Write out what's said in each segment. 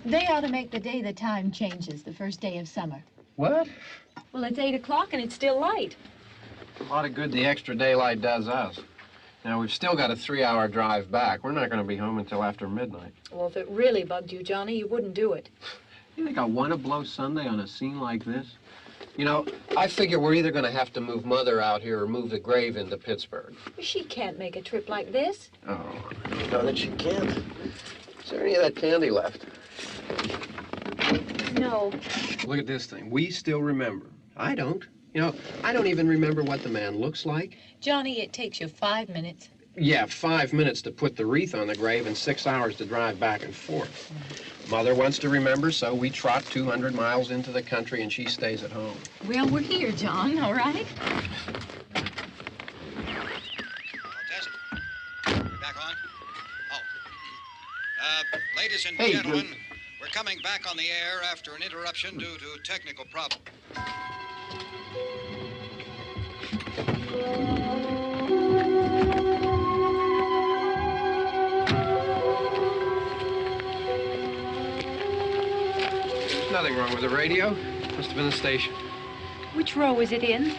They ought to make the day the time changes, the first day of summer. What? Well, it's 8 o'clock and it's still light. A lot of good the extra daylight does us. Now, we've still got a 3-hour drive back. We're not going to be home until after midnight. Well, if it really bugged you, Johnny, you wouldn't do it. You think I want to blow Sunday on a scene like this? You know, I figure we're either going to have to move Mother out here or move the grave into Pittsburgh. She can't make a trip like this. Oh, I know that she can't. Is there any of that candy left? No. Look at this thing. We still remember. I don't. You know, I don't even remember what the man looks like. Johnny, it takes you 5 minutes. Yeah, 5 minutes to put the wreath on the grave and 6 hours to drive back and forth. Mother wants to remember, so we trot 200 miles into the country and she stays at home. Well, we're here, John, all right? Tess, we're back on? Oh. Ladies and Hey, gentlemen, we're coming back on the air after an interruption due to technical problem. There's nothing wrong with the radio. Must have been the station. Which row is it in?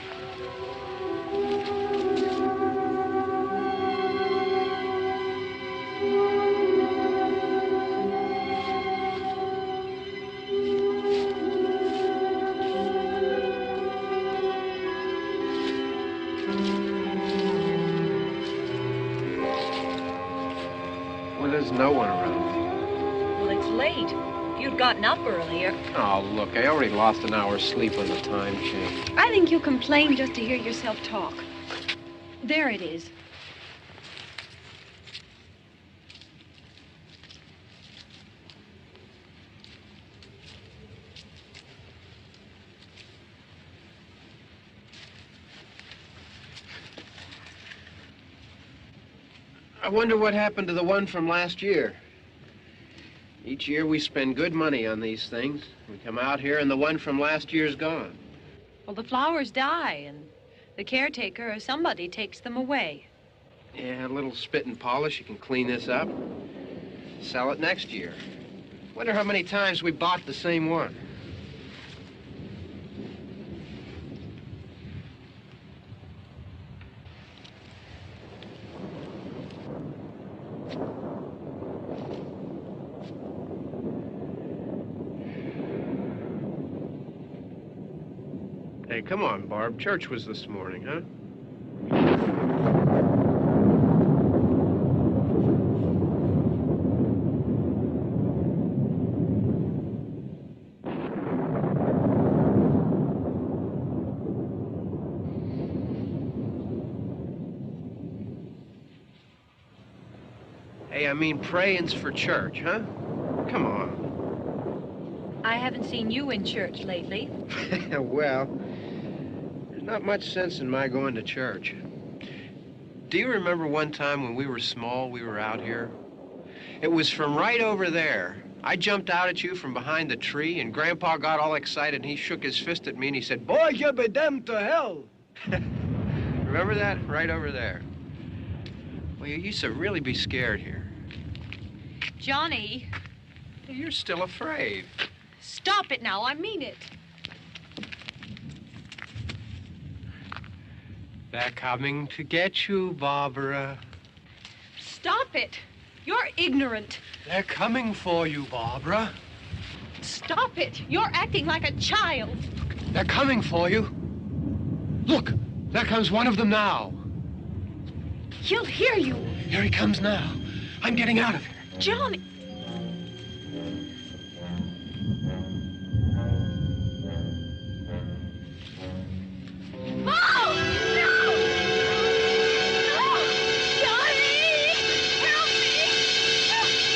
Well, there's no one around. Well, it's late. If you'd gotten up earlier. Oh, look, I already lost an hour's sleep on the time change. I think you complain just to hear yourself talk. There it is. I wonder what happened to the one from last year. Each year we spend good money on these things. We come out here and the one from last year's gone. Well, the flowers die, and the caretaker or somebody takes them away. Yeah, a little spit and polish. You can clean this up. Sell it next year. Wonder how many times we bought the same one. Hey, come on, Barb. Church was this morning, huh? Hey, I mean, praying's for church, huh? Come on. I haven't seen you in church lately. Well, there's not much sense in my going to church. Do you remember one time when we were small, we were out here? It was from right over there. I jumped out at you from behind the tree, and Grandpa got all excited, and he shook his fist at me, and he said, "Boy, you'll be damned to hell." Remember that? Right over there. Well, you used to really be scared here. Johnny, You're still afraid. stop it now. I mean it. They're coming to get you, Barbara. Stop it. You're ignorant. They're coming for you, Barbara. Stop it. You're acting like a child. They're coming for you. Look, there comes one of them now. He'll hear you. Here he comes now. I'm getting out of here. Johnny. Oh! No! No! Johnny! Help me!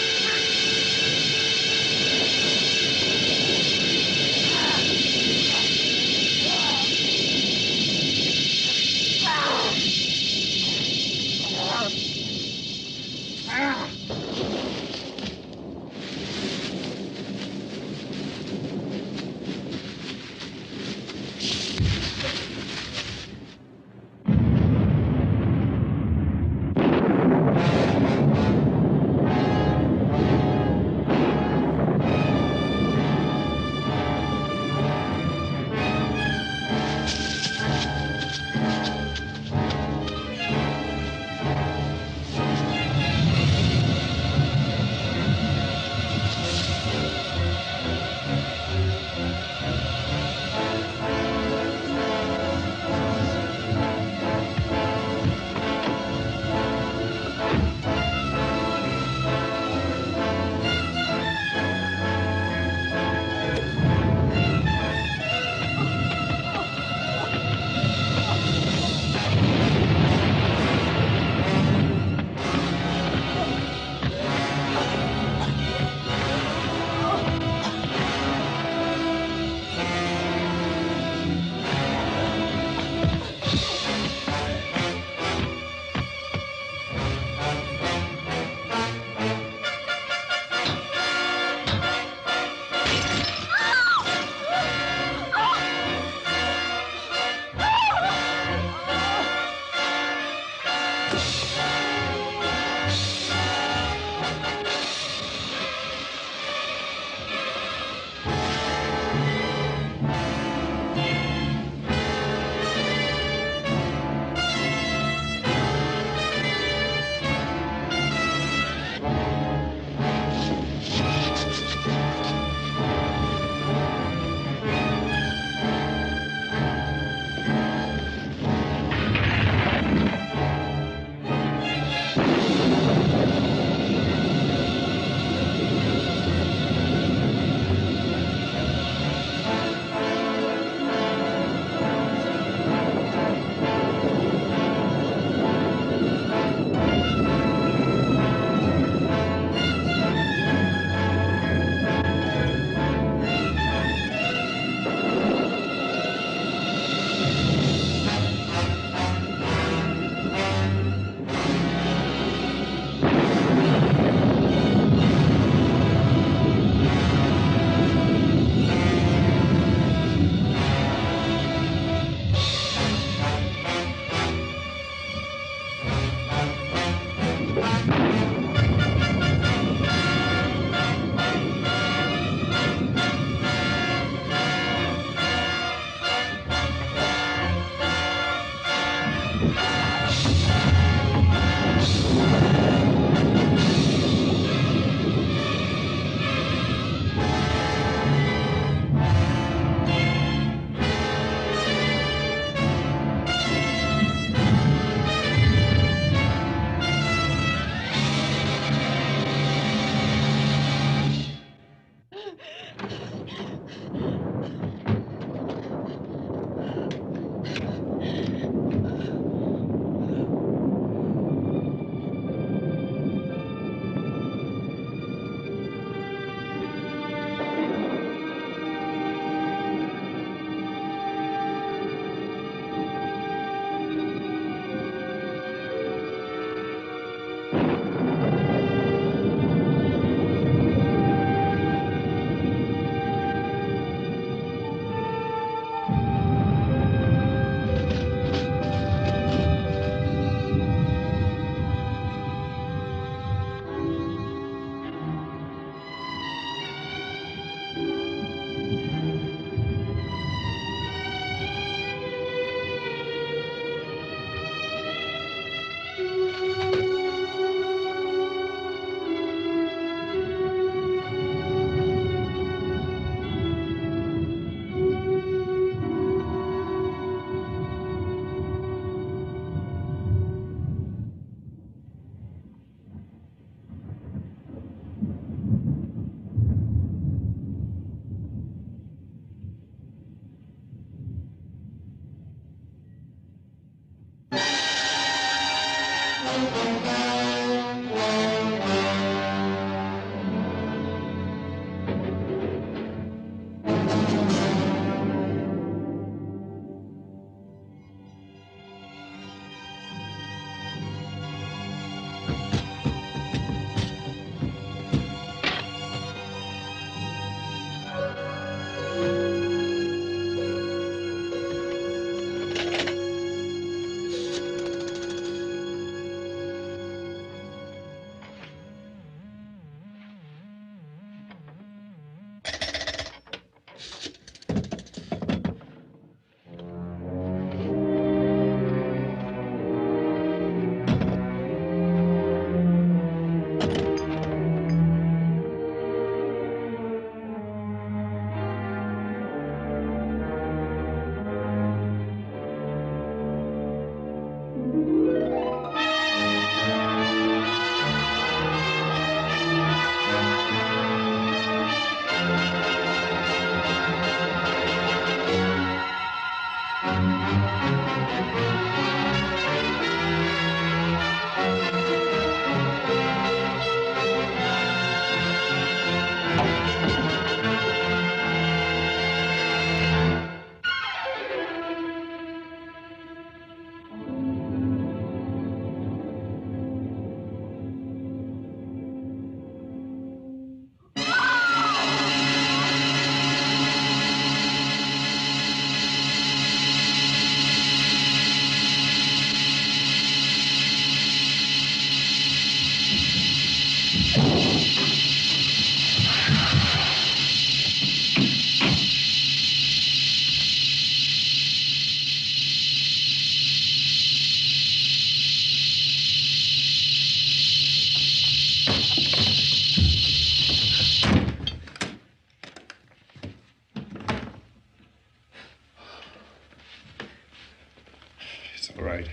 It's all right.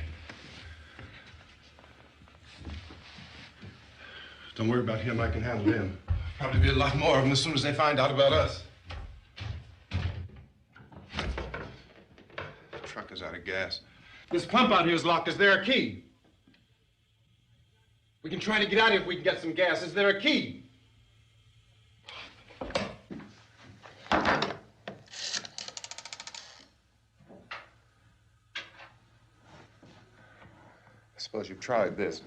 Don't worry about him. I can handle him. Probably be a lot more of them as soon as they find out about us. The truck is out of gas. This pump out here is locked. Is there a key? We can try to get out of here if we can get some gas. Is there a key? I suppose you've tried this.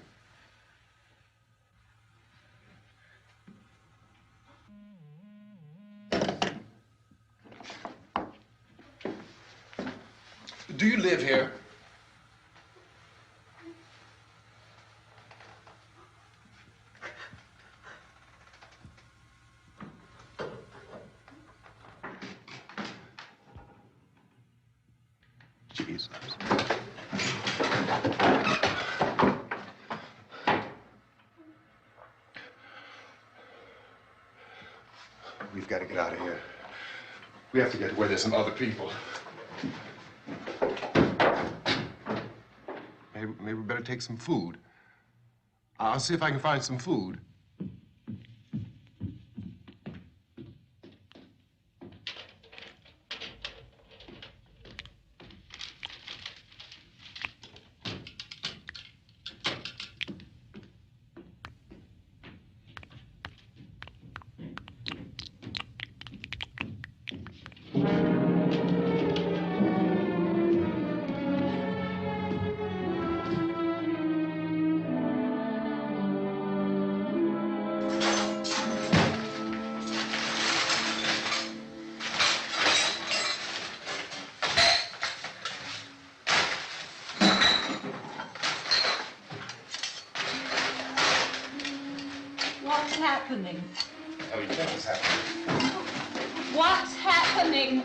Do you live here? Jesus. We've got to get out of here. We have to get where there's some other people. Maybe we better take some food. I'll see if I can find some food. What's happening? Oh, you think it's happening? What's happening?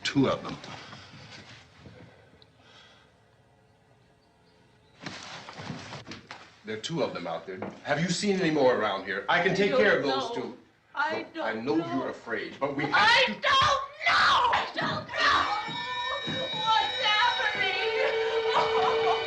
Two of them. There are two of them out there. Have you seen any more around here? I can take care of those two. I Look, I know you're afraid, but we have I to... don't know! I don't know! What's happening? Oh.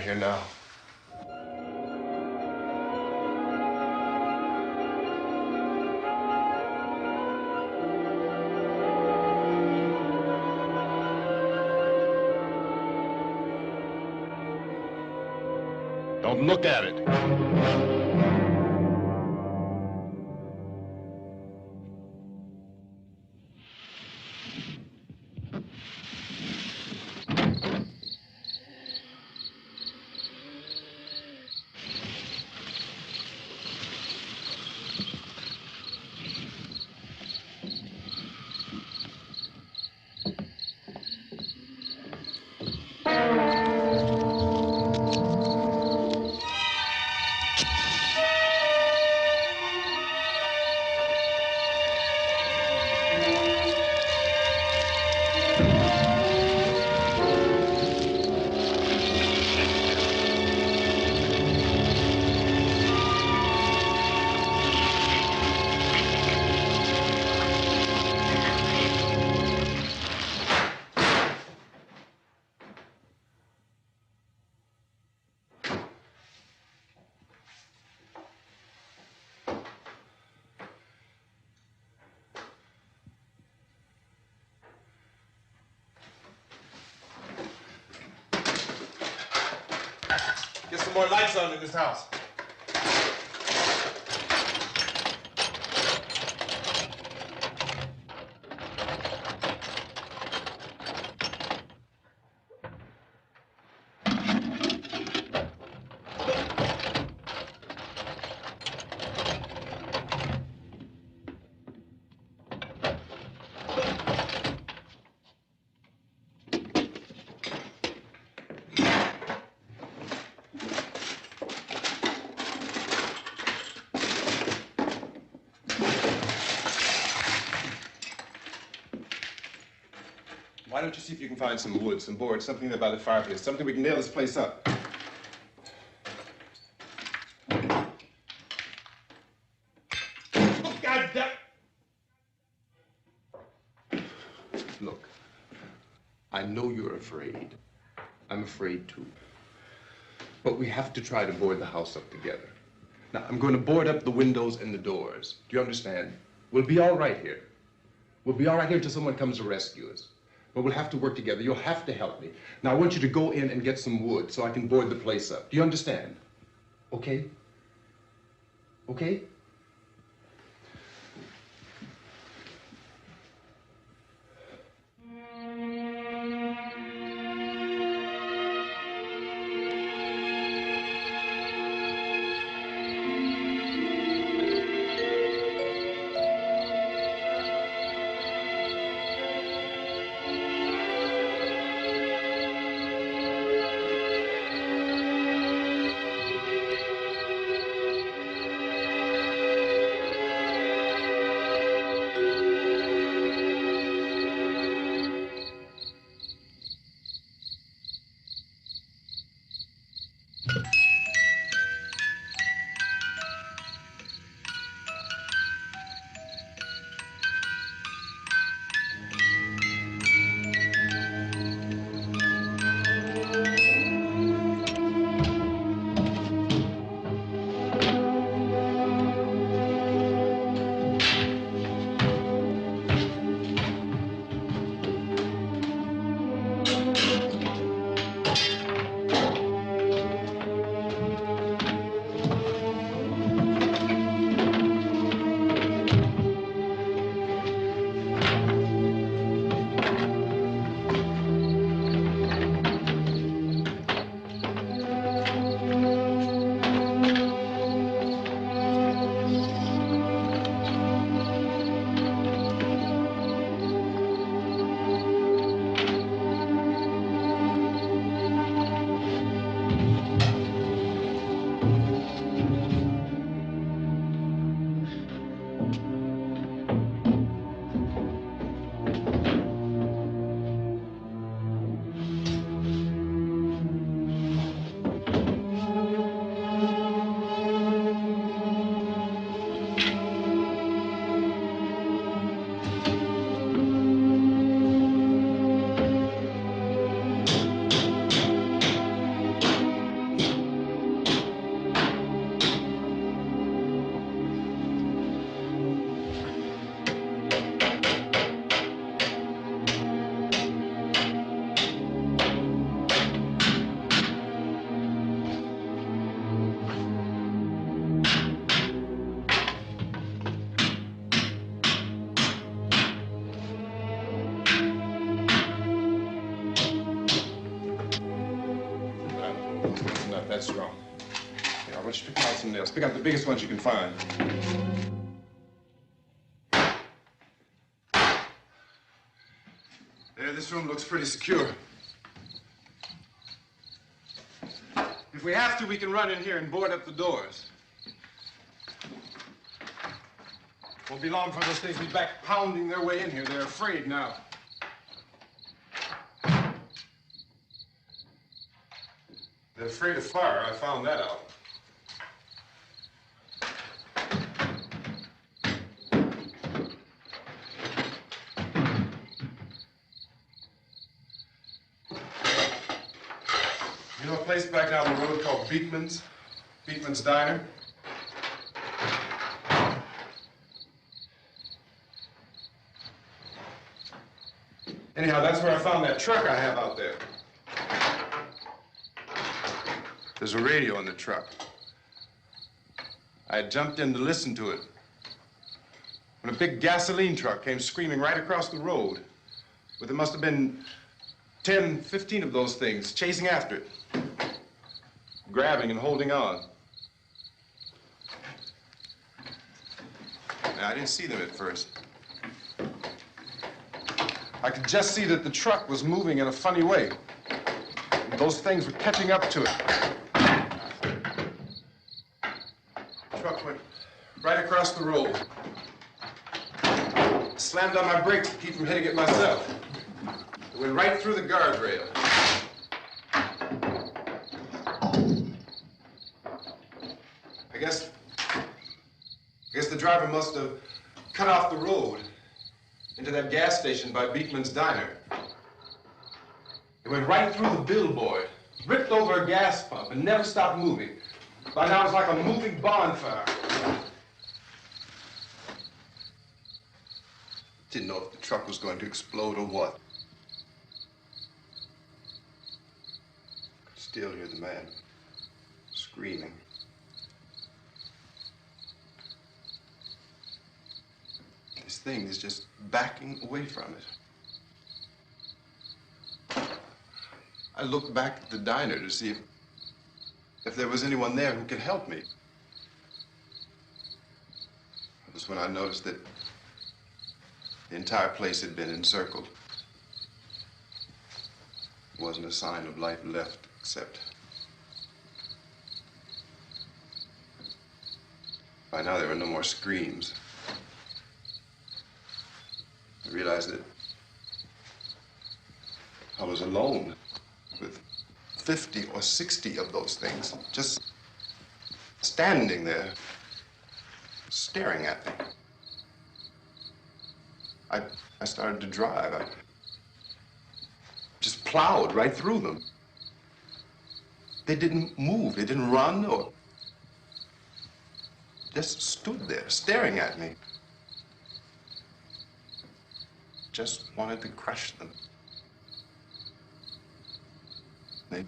here now. Don't look at it. Get some more lights on in this house. Why don't you see if you can find some wood, some board, something there by the fireplace, something we can nail this place up. Oh, God damn! Look, I know you're afraid. I'm afraid too. But we have to try to board the house up together. Now, I'm going to board up the windows and the doors. Do you understand? We'll be all right here. We'll be all right here until someone comes to rescue us. But we'll have to work together. You'll have to help me. Now, I want you to go in and get some wood so I can board the place up. Do you understand? Okay? Okay? That's wrong. Yeah, I want you to pick out some nails. Pick out the biggest ones you can find. There, this room looks pretty secure. If we have to, we can run in here and board up the doors. Won't be long before those things be back pounding their way in here. They're afraid now. They're afraid of fire. I found that out. You know a place back down the road called Beekman's? Beekman's Diner? Anyhow, that's where I found that truck I have out there. There's a radio in the truck. I had jumped in to listen to it when a big gasoline truck came screaming right across the road with there must have been 10, 15 of those things chasing after it, grabbing and holding on. Now, I didn't see them at first. I could just see that the truck was moving in a funny way. Those things were catching up to it. The truck went right across the road. Slammed on my brakes to keep from hitting it myself. It went right through the guardrail. I guess the driver must have cut off the road into that gas station by Beekman's Diner. It went right through the billboard, ripped over a gas pump, and never stopped moving. By now, it was like a moving bonfire. Didn't know if the truck was going to explode or what. Could still hear the man screaming. This thing is just backing away from it. I looked back at the diner to see if there was anyone there who could help me. It was when I noticed that the entire place had been encircled. There wasn't a sign of life left except by now there were no more screams. I realized that I was alone with 50 or 60 of those things, just standing there, staring at me. I started to drive. I just plowed right through them. They didn't move. They didn't run or just stood there, staring at me. Just wanted to crush them. They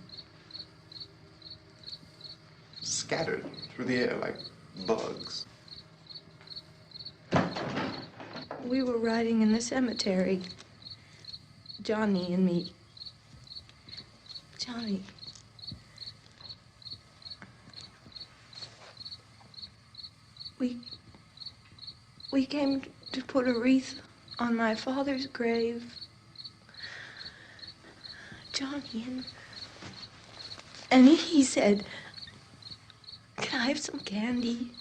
scattered through the air like bugs. We were riding in the cemetery, Johnny and me. Johnny. We came to put a wreath on my father's grave. Johnny, and he said, "Can I have some candy,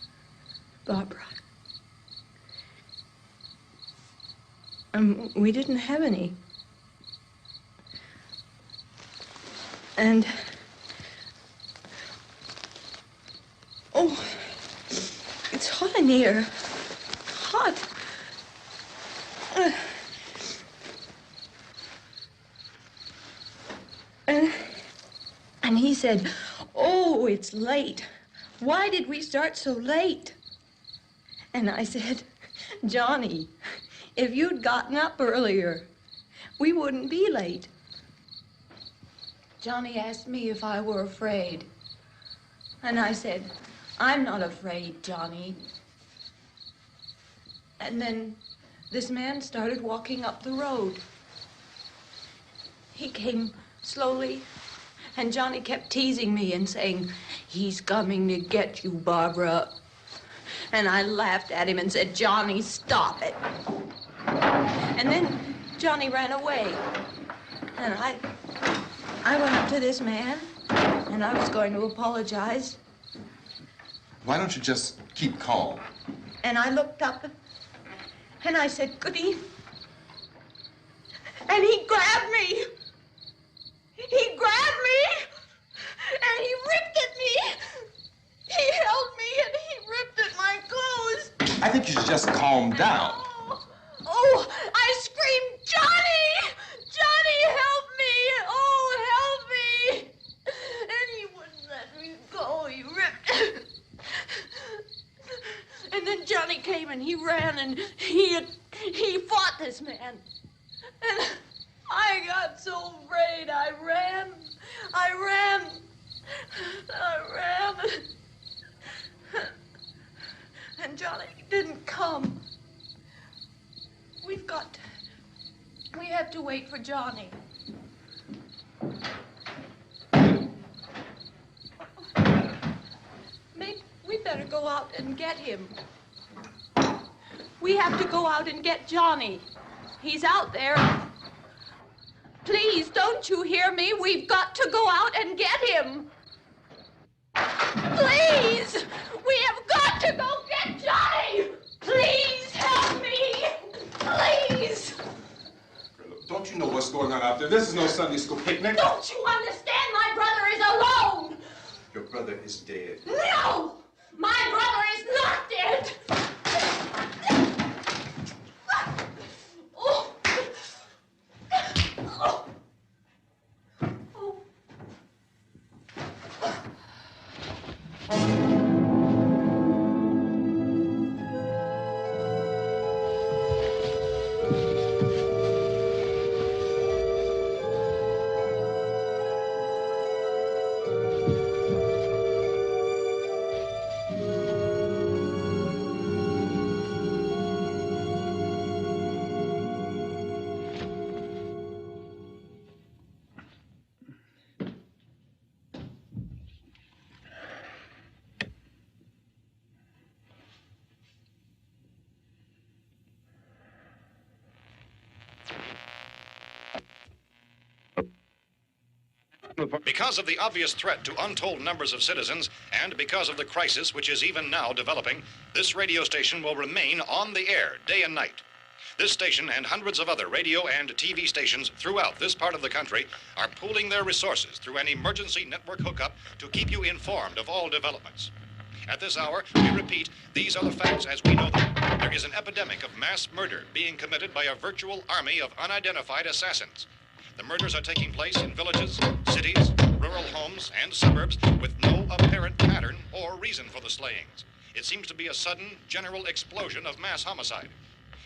Barbara?" We didn't have any. And, oh, it's hot in here. Hot. And he said, "Oh, it's late. Why did we start so late?" And I said, "Johnny, if you'd gotten up earlier, we wouldn't be late." Johnny asked me if I were afraid. And I said, "I'm not afraid, Johnny." And then this man started walking up the road. He came slowly And Johnny kept teasing me and saying, "He's coming to get you, Barbara." And I laughed at him and said, "Johnny, stop it." And then Johnny ran away. And I went up to this man, and I was going to apologize. Why don't you just keep calm? And I looked up, and I said, "Good evening." And he grabbed me. He grabbed me, and he ripped at me. He held me, and he ripped at my clothes. I think you should just calm down. Oh, I screamed, "Johnny! Johnny, help me! Oh, help me!" And he wouldn't let me go. He ripped. And then Johnny came and he ran and he fought this man. And I got so afraid. I ran. And Johnny didn't come. We have to wait for Johnny. Maybe we better go out and get him. We have to go out and get Johnny. He's out there. Please, don't you hear me? We've got to go out and get him. Please! We have got to go get Johnny! Please help me! Please! Don't you know what's going on out there? This is no Sunday school picnic. Don't you understand? My brother is alone! Your brother is dead. No! My brother is not dead! Oh. Oh. Because of the obvious threat to untold numbers of citizens, and because of the crisis which is even now developing, this radio station will remain on the air day and night. This station and hundreds of other radio and TV stations throughout this part of the country are pooling their resources through an emergency network hookup to keep you informed of all developments. At this hour, we repeat, these are the facts as we know them. There is an epidemic of mass murder being committed by a virtual army of unidentified assassins. The murders are taking place in villages, cities, rural homes, and suburbs with no apparent pattern or reason for the slayings. It seems to be a sudden, general explosion of mass homicide.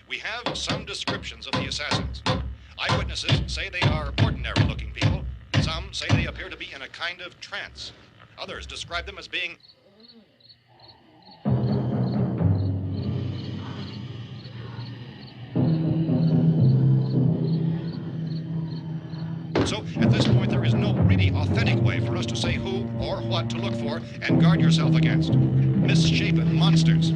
We have some descriptions of the assassins. Eyewitnesses say they are ordinary-looking people. Some say they appear to be in a kind of trance. Others describe them as being So, at this point, there is no really authentic way for us to say who or what to look for and guard yourself against. Misshapen monsters.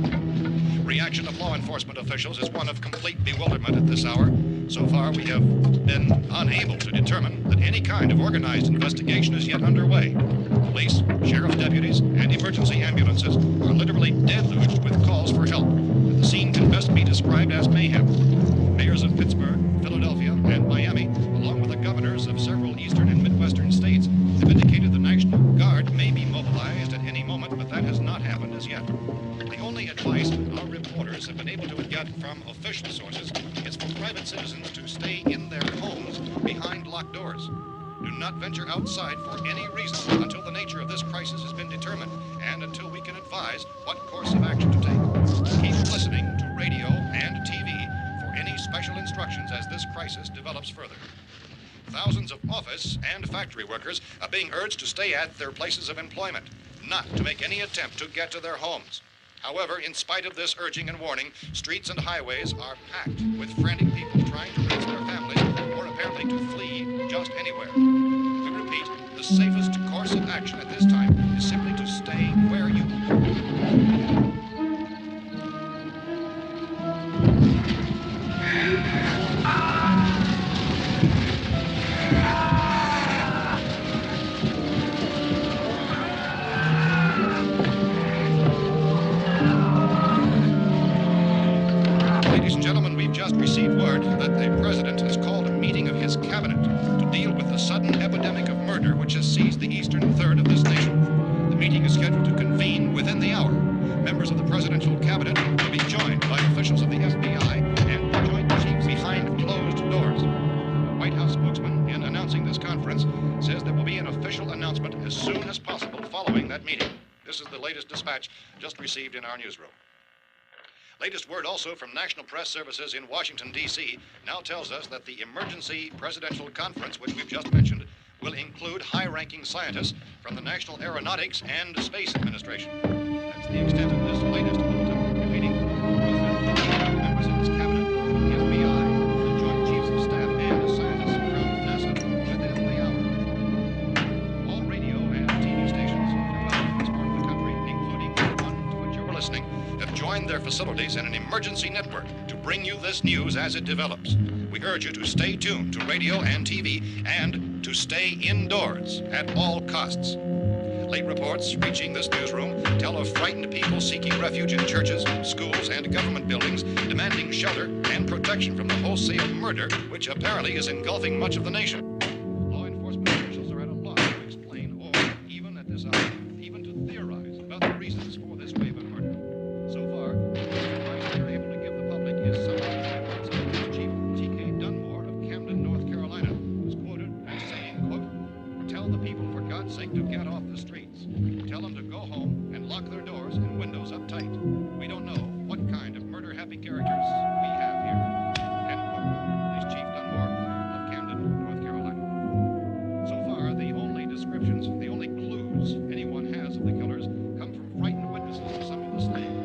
Reaction of law enforcement officials is one of complete bewilderment at this hour. So far, we have been unable to determine that any kind of organized investigation is yet underway. Police, sheriff deputies, and emergency ambulances are literally deluged with calls for help. The scene can best be described as mayhem. Mayors of Pittsburgh, Philadelphia, and Miami, along with the governors of several eastern and midwestern states, have indicated the National Guard may be mobilized at any moment, but that has not happened as yet. The only advice our reporters have been able to get from official sources is for private citizens to stay in their homes behind locked doors. Do not venture outside for any reason until the nature of this crisis has been determined and until we can advise what course of action to take. Keep listening to radio and TV for any special instructions as this crisis develops further. Thousands of office and factory workers are being urged to stay at their places of employment, not to make any attempt to get to their homes. However, in spite of this urging and warning, streets and highways are packed with frantic people trying to reach their families or apparently to flee just anywhere. We repeat, repeat, the safest course of action at this time is simply to stay where you are. Ladies and gentlemen, we've just received word that the president has called a meeting of his cabinet to deal with the sudden epidemic of murder which has seized the eastern third of this nation. The meeting is scheduled to convene within the hour. Members of the presidential cabinet will be joined by officials of the FBI and the Joint Chiefs behind closed doors. The White House spokesman, in announcing this conference, says there will be an official announcement as soon as possible following that meeting. This is the latest dispatch just received in our newsroom. Latest word also from National Press Services in Washington, D.C. now tells us that the emergency presidential conference, which we've just mentioned, will include high-ranking scientists from the National Aeronautics and Space Administration. That's the extent of this latest bulletin. Repeating, the President, members of his cabinet, the FBI, the Joint Chiefs of Staff, and scientists from NASA within the hour. All radio and TV stations throughout this part of the country, including the one to which you're listening, have joined their facilities in an emergency network to bring you this news as it develops. We urge you to stay tuned to radio and TV and to stay indoors at all costs. Late reports reaching this newsroom tell of frightened people seeking refuge in churches, schools, and government buildings, demanding shelter and protection from the wholesale murder which apparently is engulfing much of the nation. Law enforcement officials are at a loss to explain or, even at this hour, even to theorize about the reasons for this wave of murder. So far, the advice they're able to give the public is some of the efforts of Police Chief T.K. Dunmore of Camden, North Carolina, who's quoted as saying, quote, "Tell the people, for God's sake, to get off the streets. Tell them to go home and lock their doors and windows up tight. We don't know what kind of murder-happy characters we have here." End quote. Police Chief Dunmore of Camden, North Carolina. So far, the only descriptions, the only clues anyone has of the killers come from frightened witnesses of some of the slayings.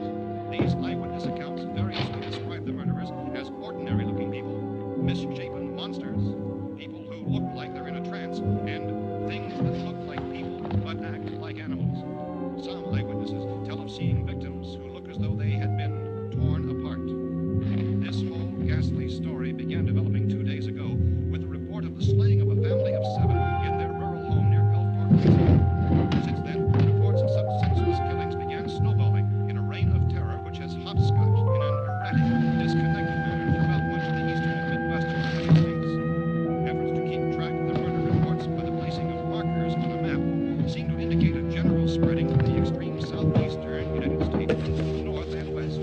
These eyewitness accounts variously describe the murderers as ordinary-looking people, misshapen monsters, people who look like they're in a trance, and things that look like people but act like animals. Some eyewitnesses tell of seeing victims who look as though they had been torn apart. This whole ghastly story began developing 2 days ago with the report of the slaying of a family of 7 in their rural home near Gulfport, Louisiana. Since then, reports of such senseless killings began snowballing in a reign of terror which has hopscotched in an erratic, disconnected manner throughout much of the eastern and midwestern United States. Efforts to keep track of the murder reports by the placing of markers on a map seem to indicate a general spreading from the extreme southeastern United States to the north and west.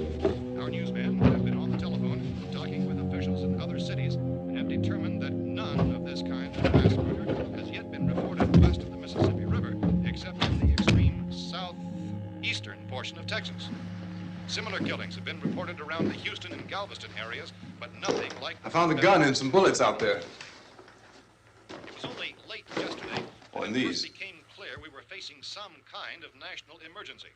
Our newsmen have been on the telephone talking with officials in other cities and have determined that none of this kind of mass murder has yet been reported west of the Mississippi River, except in the extreme southeastern portion of Texas. Similar killings have been reported around the Houston and Galveston areas, but nothing like... I found a gun and some bullets out there. It was only late yesterday Oh, that and it these. first became clear we were facing some kind of national emergency.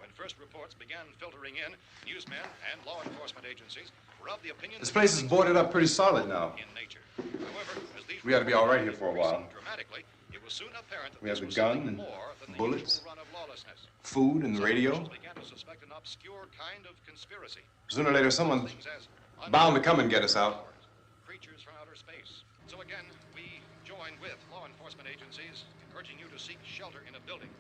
When first reports began filtering in, newsmen and law enforcement agencies were of the opinion... This place is boarded up pretty solid now. ...in nature. However, as these We ought to be all right here for a while. dramatically, it was soon apparent that We have this the was gun something and more than the bullets, usual run of lawlessness. food and the Some radio. officials began to suspect an obscure kind of conspiracy. Sooner or later, someone's Things as bound to come and get us out. creatures from outer space. So again, we join with law enforcement agencies urging you to seek shelter in a building.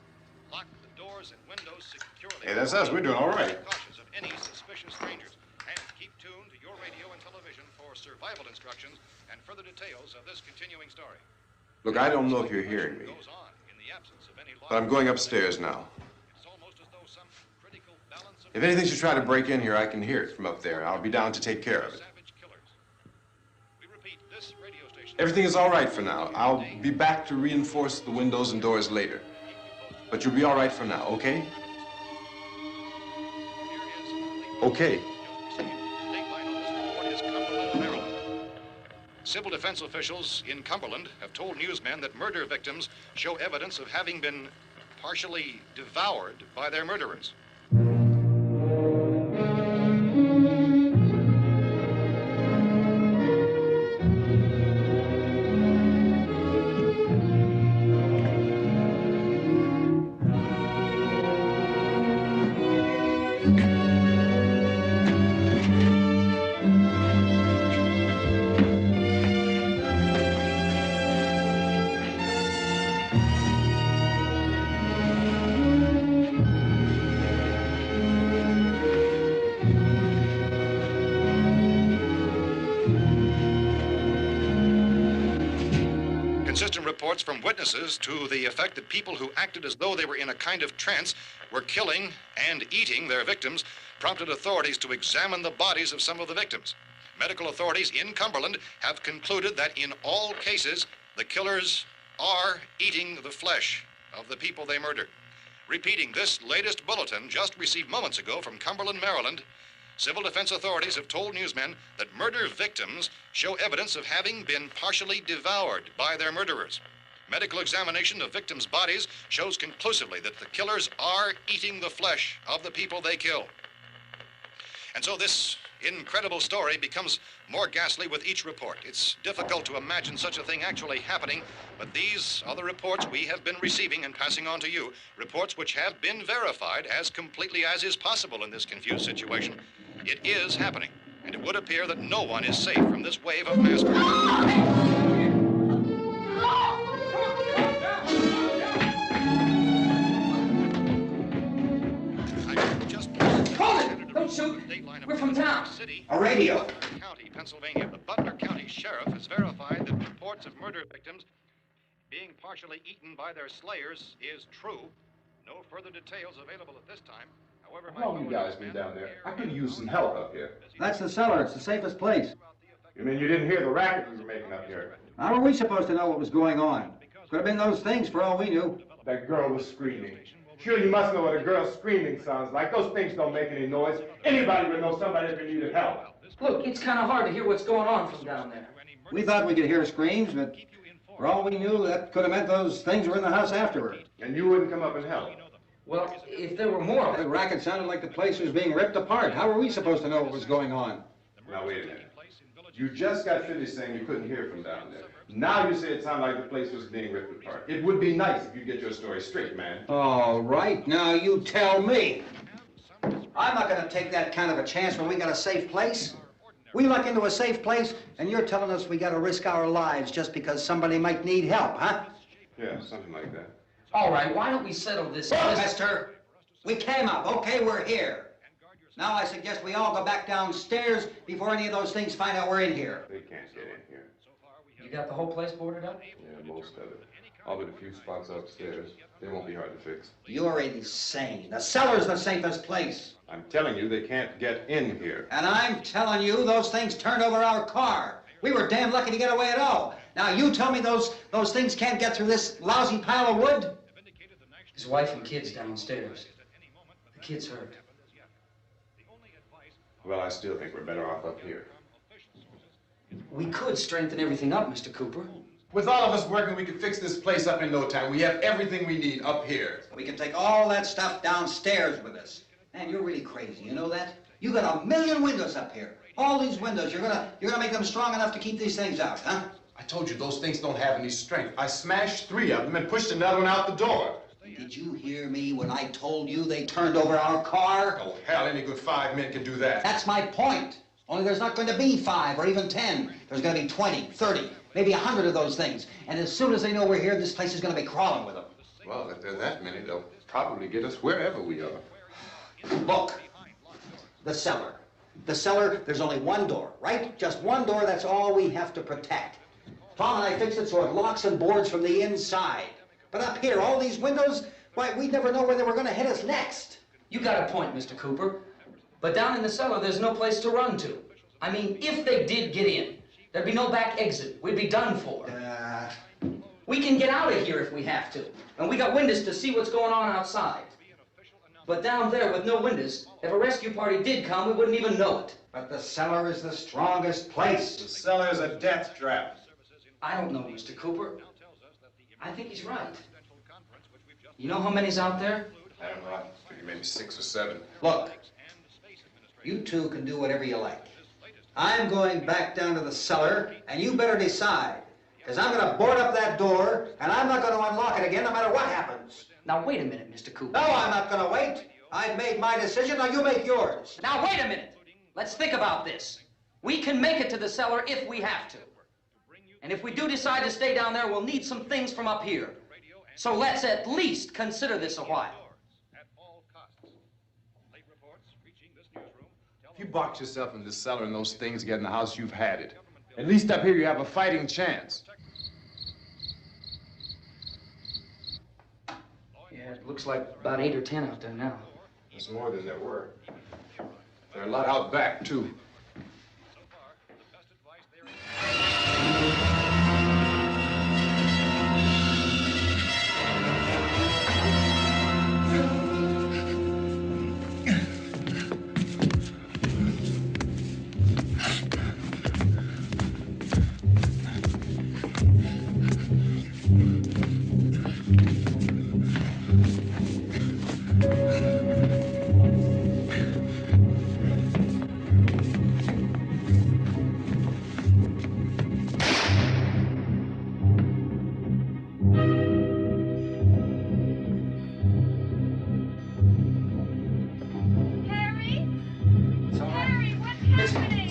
Lock the doors and windows securely. Hey, that's us. We're doing all right. Be cautious of any suspicious strangers. And keep tuned to your radio and television for survival instructions and further details of this continuing story. Look, I don't know if you're hearing me, Goes on in the absence of any law. but I'm going upstairs now. It's almost as though some critical balance of If anything should try to break in here, I can hear it from up there. I'll be down to take care of it. savage killers. We repeat, this radio station... Everything is all right for now. I'll be back to reinforce the windows and doors later. But you'll be all right for now, okay? Okay. Civil defense officials in Cumberland have told newsmen that murder victims show evidence of having been partially devoured by their murderers. Consistent reports from witnesses to the effect that people who acted as though they were in a kind of trance were killing and eating their victims prompted authorities to examine the bodies of some of the victims. Medical authorities in Cumberland have concluded that in all cases, the killers are eating the flesh of the people they murdered. Repeating this latest bulletin just received moments ago from Cumberland, Maryland, civil defense authorities have told newsmen that murder victims show evidence of having been partially devoured by their murderers. Medical examination of victims' bodies shows conclusively that the killers are eating the flesh of the people they kill. And so this incredible story becomes more ghastly with each report. It's difficult to imagine such a thing actually happening, but these are the reports we have been receiving and passing on to you, reports which have been verified as completely as is possible in this confused situation. It is happening, and it would appear that no one is safe from this wave of mass murder. Don't shoot. We're from town. A radio. County, Pennsylvania. The Butler County Sheriff has verified that reports of murder victims being partially eaten by their slayers is true. No further details available at this time. However, How long you guys been down there? I could use some help up here. That's the cellar. It's the safest place. You mean you didn't hear the racket we were making up here? How were we supposed to know what was going on? Could have been those things for all we knew. That girl was screaming. Sure, you must know what a girl screaming sounds like. Those things don't make any noise. Anybody would know somebody if they needed help. Look, it's kind of hard to hear what's going on from down there. We thought we could hear screams, but for all we knew, that could have meant those things were in the house afterward. And you wouldn't come up and help? Well, if there were more... The racket sounded like the place was being ripped apart. How were we supposed to know what was going on? Now, wait a minute. You just got finished saying you couldn't hear from down there. Now you say it sounded like the place was being ripped apart. It would be nice if you get your story straight, man. All right, now you tell me. I'm not going to take that kind of a chance when we got a safe place. We luck into a safe place, and you're telling us we got to risk our lives just because somebody might need help, huh? Yeah, something like that. All right, why don't we settle this? Look, mister, we came up. Okay, we're here. Now I suggest we all go back downstairs before any of those things find out we're in here. They can't get in here. You got the whole place boarded up? Yeah, most of it. All but a few spots upstairs. They won't be hard to fix. You're insane. The cellar's the safest place. I'm telling you, they can't get in here. And I'm telling you, those things turned over our car. We were damn lucky to get away at all. Now you tell me those things can't get through this lousy pile of wood? His wife and kids downstairs. The kid's hurt. Well, I still think we're better off up here. We could strengthen everything up, Mr. Cooper. With all of us working, we could fix this place up in no time. We have everything we need up here. We can take all that stuff downstairs with us. Man, you're really crazy, you know that? You got 1 million windows up here. All these windows, you're gonna make them strong enough to keep these things out, huh? I told you those things don't have any strength. I smashed 3 of them and pushed another one out the door. Did you hear me when I told you they turned over our car? Oh, hell, any good 5 men can do that. That's my point. Only there's not going to be 5 or even 10. There's going to be 20, 30, maybe 100 of those things. And as soon as they know we're here, this place is going to be crawling with them. Well, if there are that many, they'll probably get us wherever we are. Look, the cellar. The cellar, there's only one door, right? Just one door, that's all we have to protect. Tom and I fixed it so it locks and boards from the inside. But up here, all these windows, why, we'd never know where they were going to hit us next. You got a point, Mr. Cooper. But down in the cellar, there's no place to run to. I mean, if they did get in, there'd be no back exit. We'd be done for. We can get out of here if we have to. And we got windows to see what's going on outside. But down there with no windows, if a rescue party did come, we wouldn't even know it. But the cellar is the strongest place. The cellar's a death trap. I don't know, Mr. Cooper. I think he's right. You know how many's out there? I don't know. I figure maybe 6 or 7. Look, you two can do whatever you like. I'm going back down to the cellar, and you better decide. Because I'm going to board up that door, and I'm not going to unlock it again no matter what happens. Now, wait a minute, Mr. Cooper. No, I'm not going to wait. I've made my decision, now you make yours. Now, wait a minute. Let's think about this. We can make it to the cellar if we have to. And if we do decide to stay down there, we'll need some things from up here. So let's at least consider this a while. If you box yourself in this cellar and those things get in the house, you've had it. At least up here you have a fighting chance. Yeah, it looks like about 8 or 10 out there now. There's more than there were. There are a lot out back, too.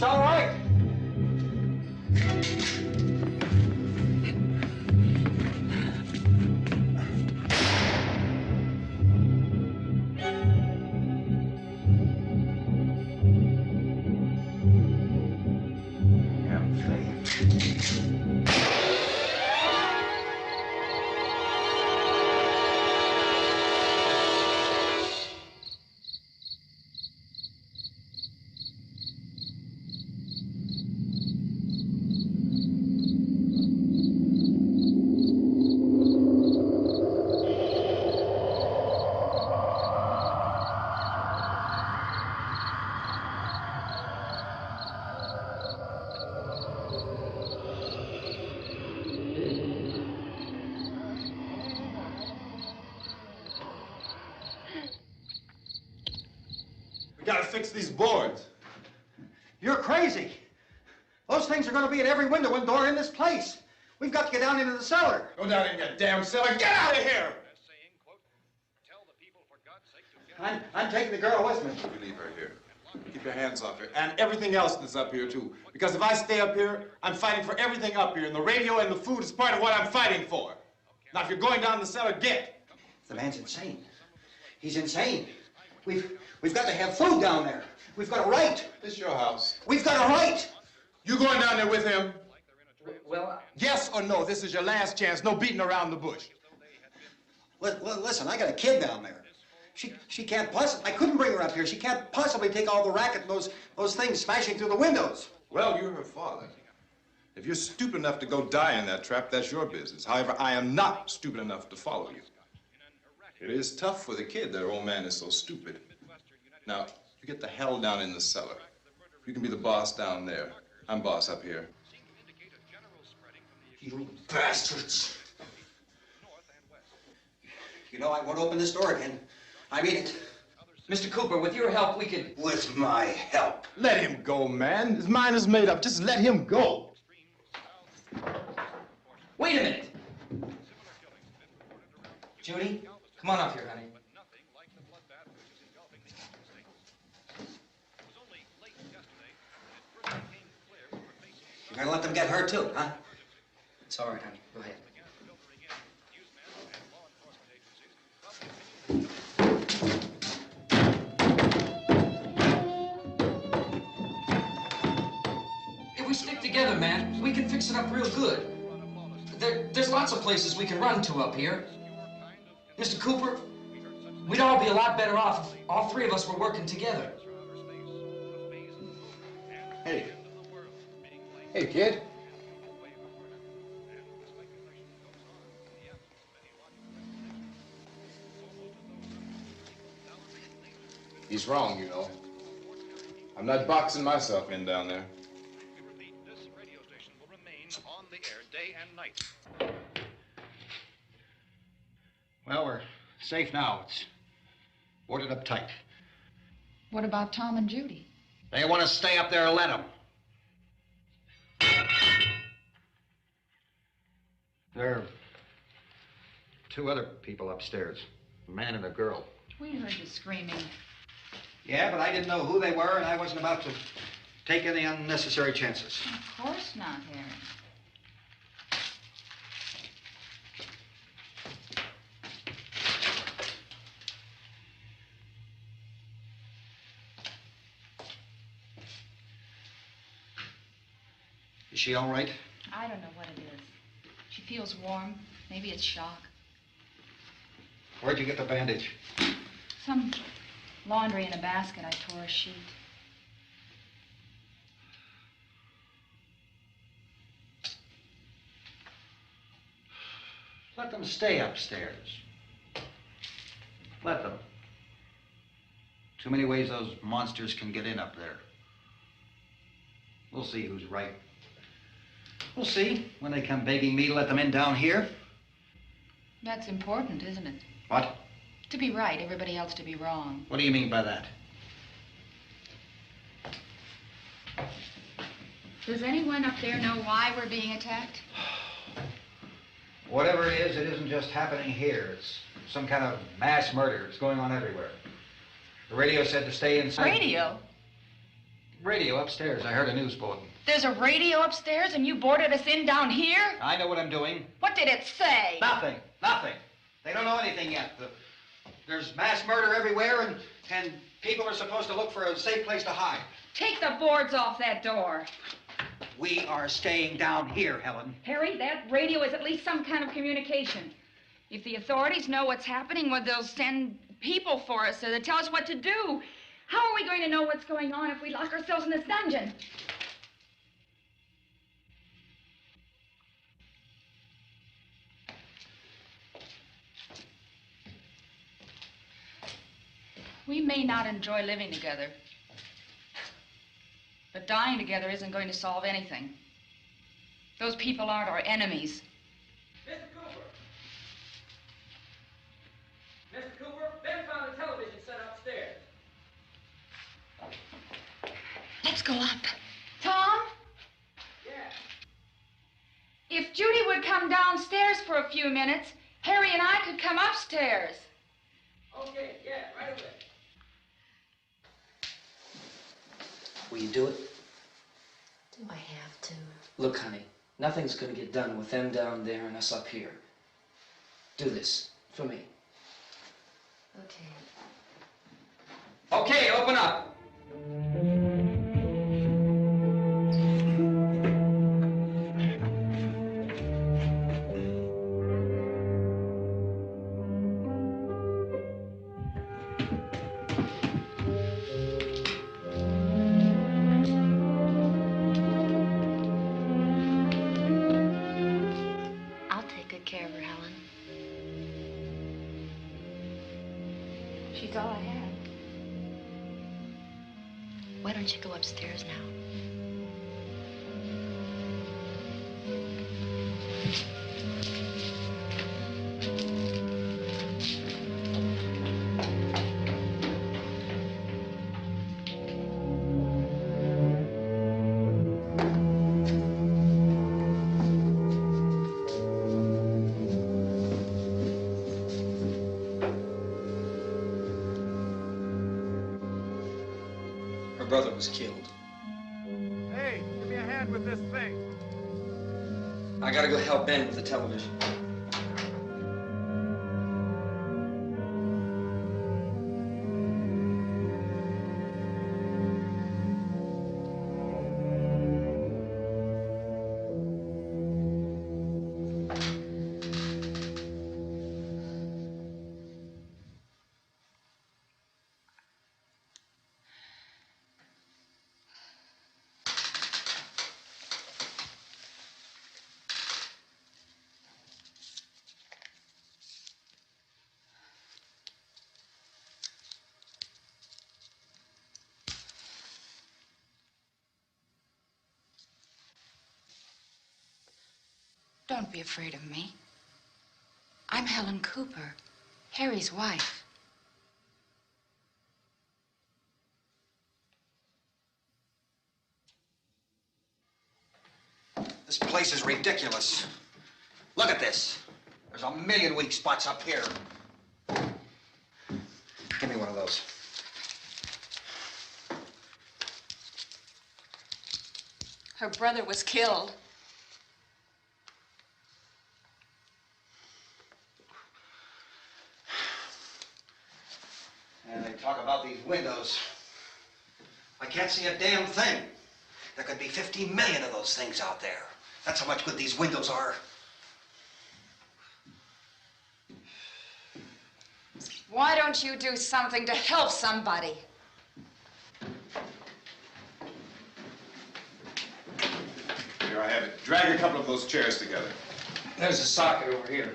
It's all right. We gotta fix these boards. You're crazy. Those things are going to be at every window and door in this place. We've got to get down into the cellar. Go down in your damn cellar. Get out of here! I'm taking the girl with me. You leave her here. Keep your hands off her. And everything else that's up here, too. Because if I stay up here, I'm fighting for everything up here. And the radio and the food is part of what I'm fighting for. Now, if you're going down the cellar, get. The man's insane. He's insane. We've got to have food down there. We've got a right. This is your house. We've got a right. You going down there with him? Well, Yes or no? This is your last chance. No beating around the bush. Listen, I got a kid down there. She can't possibly, I couldn't bring her up here. She can't possibly take all the racket and those things smashing through the windows. Well, you're her father. If you're stupid enough to go die in that trap, that's your business. However, I am not stupid enough to follow you. It is tough for the kid that old man is so stupid. Now, you get the hell down in the cellar. You can be the boss down there. I'm boss up here. You bastards. You know, I won't open this door again. I mean it. Mr. Cooper, with your help, we could... With my help. Let him go, man. His mind is made up. Just let him go. Wait a minute. Judy, come on up here, honey. You're gonna let them get hurt too, huh? It's all right, honey. Go ahead. If we stick together, man, we can fix it up real good. There's lots of places we can run to up here. Mr. Cooper, we'd all be a lot better off if all three of us were working together. Hey. Hey, kid. He's wrong, you know. I'm not boxing myself in down there. This radio station will remain on the air day and night. Well, we're safe now. It's boarded up tight. What about Tom and Judy? They want to stay up there, let them. There are two other people upstairs, a man and a girl. We heard you screaming. Yeah, but I didn't know who they were, and I wasn't about to take any unnecessary chances. Of course not, Harry. Is she all right? I don't know what it is. She feels warm. Maybe it's shock. Where'd you get the bandage? Some laundry in a basket. I tore a sheet. Let them stay upstairs. Let them. Too many ways those monsters can get in up there. We'll see who's right. We'll see when they come begging me to let them in down here. That's important, isn't it? What? To be right, everybody else to be wrong. What do you mean by that? Does anyone up there know why we're being attacked? Whatever it isn't just happening here. It's some kind of mass murder. It's going on everywhere. The radio said to stay inside. Radio? Radio upstairs. I heard a news bulletin. There's a radio upstairs and you boarded us in down here? I know what I'm doing. What did it say? Nothing. Nothing. They don't know anything yet. There's mass murder everywhere, and people are supposed to look for a safe place to hide. Take the boards off that door. We are staying down here, Helen. Harry, that radio is at least some kind of communication. If the authorities know what's happening, well, they'll send people for us so they'll tell us what to do. How are we going to know what's going on if we lock ourselves in this dungeon? We may not enjoy living together, but dying together isn't going to solve anything. Those people aren't our enemies. Mr. Cooper! Mr. Cooper, Ben found a television set upstairs. Let's go up. Tom? Yeah. If Judy would come downstairs for a few minutes, Harry and I could come upstairs. Okay, yeah, right away. Will you do it? Do I have to? Look, honey, nothing's gonna get done with them down there and us up here. Do this for me. Okay. Okay, open up. I'll take good care of her, Helen. She's all I have. Why don't you go upstairs now? Her brother was killed. Hey, give me a hand with this thing. I gotta go help Ben with the television. Don't be afraid of me. I'm Helen Cooper, Harry's wife. This place is ridiculous. Look at this. There's a million weak spots up here. windows. Her brother was killed. And they talk about these windows. I can't see a damn thing. There could be 15 million of those things out there. That's how much good these windows are. Why don't you do something to help somebody? Here I have it. Drag a couple of those chairs together. There's a socket over here.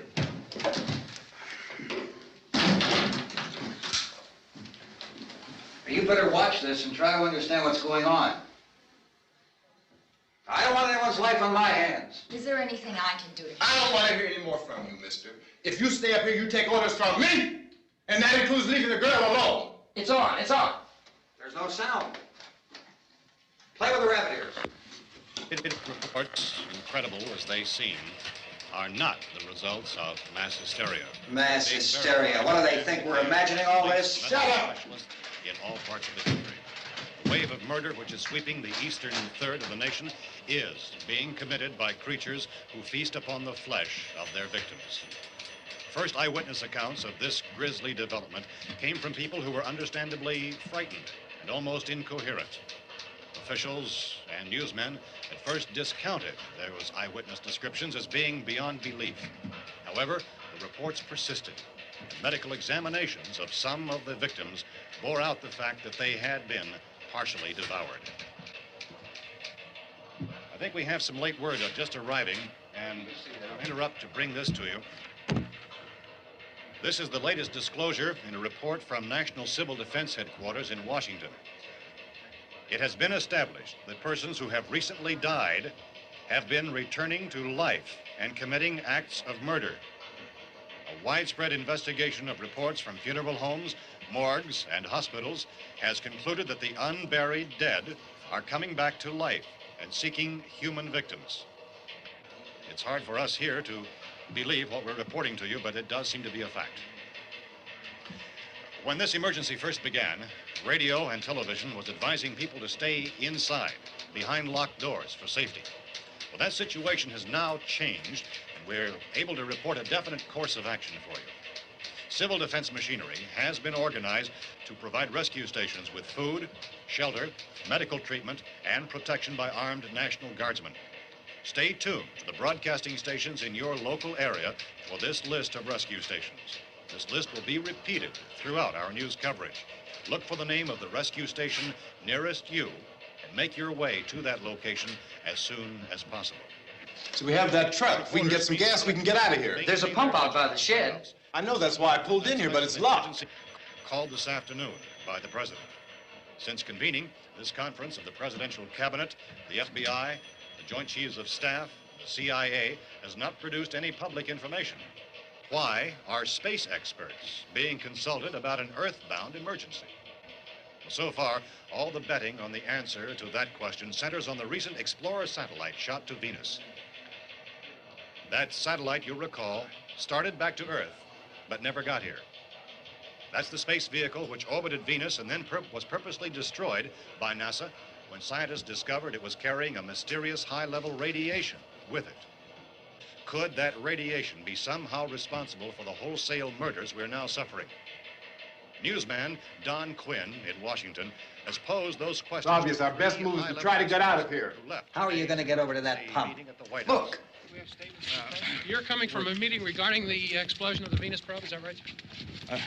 You better watch this and try to understand what's going on. I don't want anyone's life on my hands. Is there anything I can do to help? I don't want to hear any more from you, mister. If you stay up here, you take orders from me. And that includes leaving the girl alone. It's on, it's on. There's no sound. Play with the rabbit ears. Reports, incredible as they seem, are not the results of mass hysteria. Mass hysteria. What do they think? We're imagining all this? Shut up! In all parts of the country. The wave of murder which is sweeping the eastern third of the nation is being committed by creatures who feast upon the flesh of their victims. First eyewitness accounts of this grisly development came from people who were understandably frightened and almost incoherent. Officials and newsmen at first discounted those eyewitness descriptions as being beyond belief. However, the reports persisted. And medical examinations of some of the victims bore out the fact that they had been partially devoured. I think we have some late word just arriving, and I'll interrupt to bring this to you. This is the latest disclosure in a report from National Civil Defense Headquarters in Washington. It has been established that persons who have recently died have been returning to life and committing acts of murder. A widespread investigation of reports from funeral homes, morgues, and hospitals has concluded that the unburied dead are coming back to life and seeking human victims. It's hard for us here to believe what we're reporting to you, but it does seem to be a fact. When this emergency first began, radio and television was advising people to stay inside, behind locked doors for safety. Well, that situation has now changed, and we're able to report a definite course of action for you. Civil defense machinery has been organized to provide rescue stations with food, shelter, medical treatment, and protection by armed National Guardsmen. Stay tuned to the broadcasting stations in your local area for this list of rescue stations. This list will be repeated throughout our news coverage. Look for the name of the rescue station nearest you and make your way to that location as soon as possible. So we have that truck. If we can get some gas, we can get out of here. There's a pump out by the shed. I know, that's why I pulled in here, but it's locked. Called this afternoon by the president. Since convening this conference of the presidential cabinet, the FBI, the Joint Chiefs of Staff, the CIA has not produced any public information. Why are space experts being consulted about an earthbound emergency? Well, so far, all the betting on the answer to that question centers on the recent Explorer satellite shot to Venus. That satellite, you'll recall, started back to Earth, but never got here. That's the space vehicle which orbited Venus and then was purposely destroyed by NASA when scientists discovered it was carrying a mysterious high-level radiation with it. Could that radiation be somehow responsible for the wholesale murders we're now suffering? Newsman Don Quinn in Washington has posed those questions. It's obvious our best move is to try to get out of here. How are you going to get over to that pump? Look! You're coming from a meeting regarding the explosion of the Venus probe, is that right?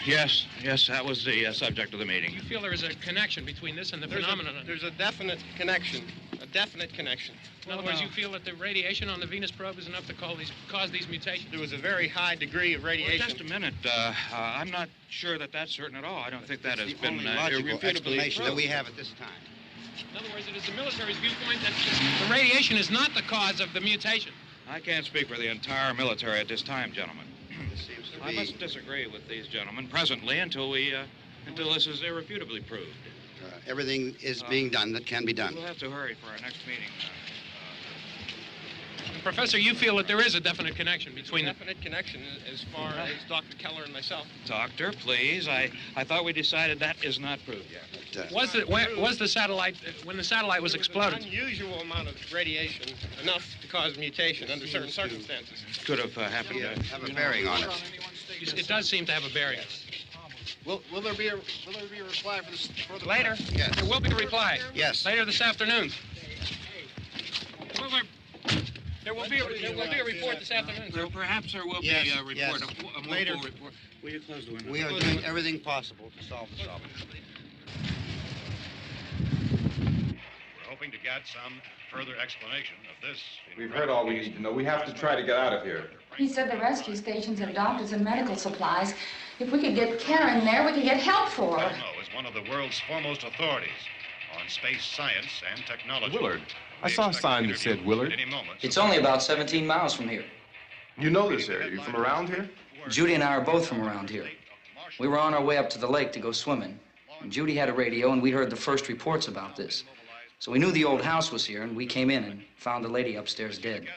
Yes, that was the subject of the meeting. You feel there is a connection between this and the phenomenon? There's a definite connection. In other words, you feel that the radiation on the Venus probe is enough to cause these mutations? There was a very high degree of radiation. Well, just a minute. I'm not sure that that's certain at all. I don't think that has been only logical irrefutably explanation that proved. we have at this time. In other words, it is the military's viewpoint that the radiation is not the cause of the mutation. I can't speak for the entire military at this time, gentlemen. This seems to I be... must disagree with these gentlemen presently until this is irrefutably proved. everything is being done that can be done. We'll have to hurry for our next meeting. Professor, you feel that there is a definite connection between the... Definite connection as far as Dr. Keller and myself. Doctor, please. I thought we decided that is not proved yet. Was the satellite, when the satellite was exploded? An unusual amount of radiation, enough to cause mutation under certain circumstances. Could have happened. Have a bearing on it. It does seem to have a bearing. Will there be a reply for the Later? Yes. There will be a reply. Yes. Later this afternoon. There will be a report this afternoon. Well, perhaps there will Yes, be a report, yes. a more Later. full report. Will you close the window? We are doing everything possible to solve the problem. We're hoping to get some further explanation of this. We've heard all we need to know. We have to try to get out of here. He said the rescue stations have doctors and medical supplies. If we could get Kenner in there, we could get help for her. Belno is one of the world's foremost authorities on space science and technology. Willard. I saw a sign that said Willard. It's only about 17 miles from here. You know this area. You from around here? Judy and I are both from around here. We were on our way up to the lake to go swimming. And Judy had a radio, and we heard the first reports about this. So we knew the old house was here, and we came in and found the lady upstairs dead.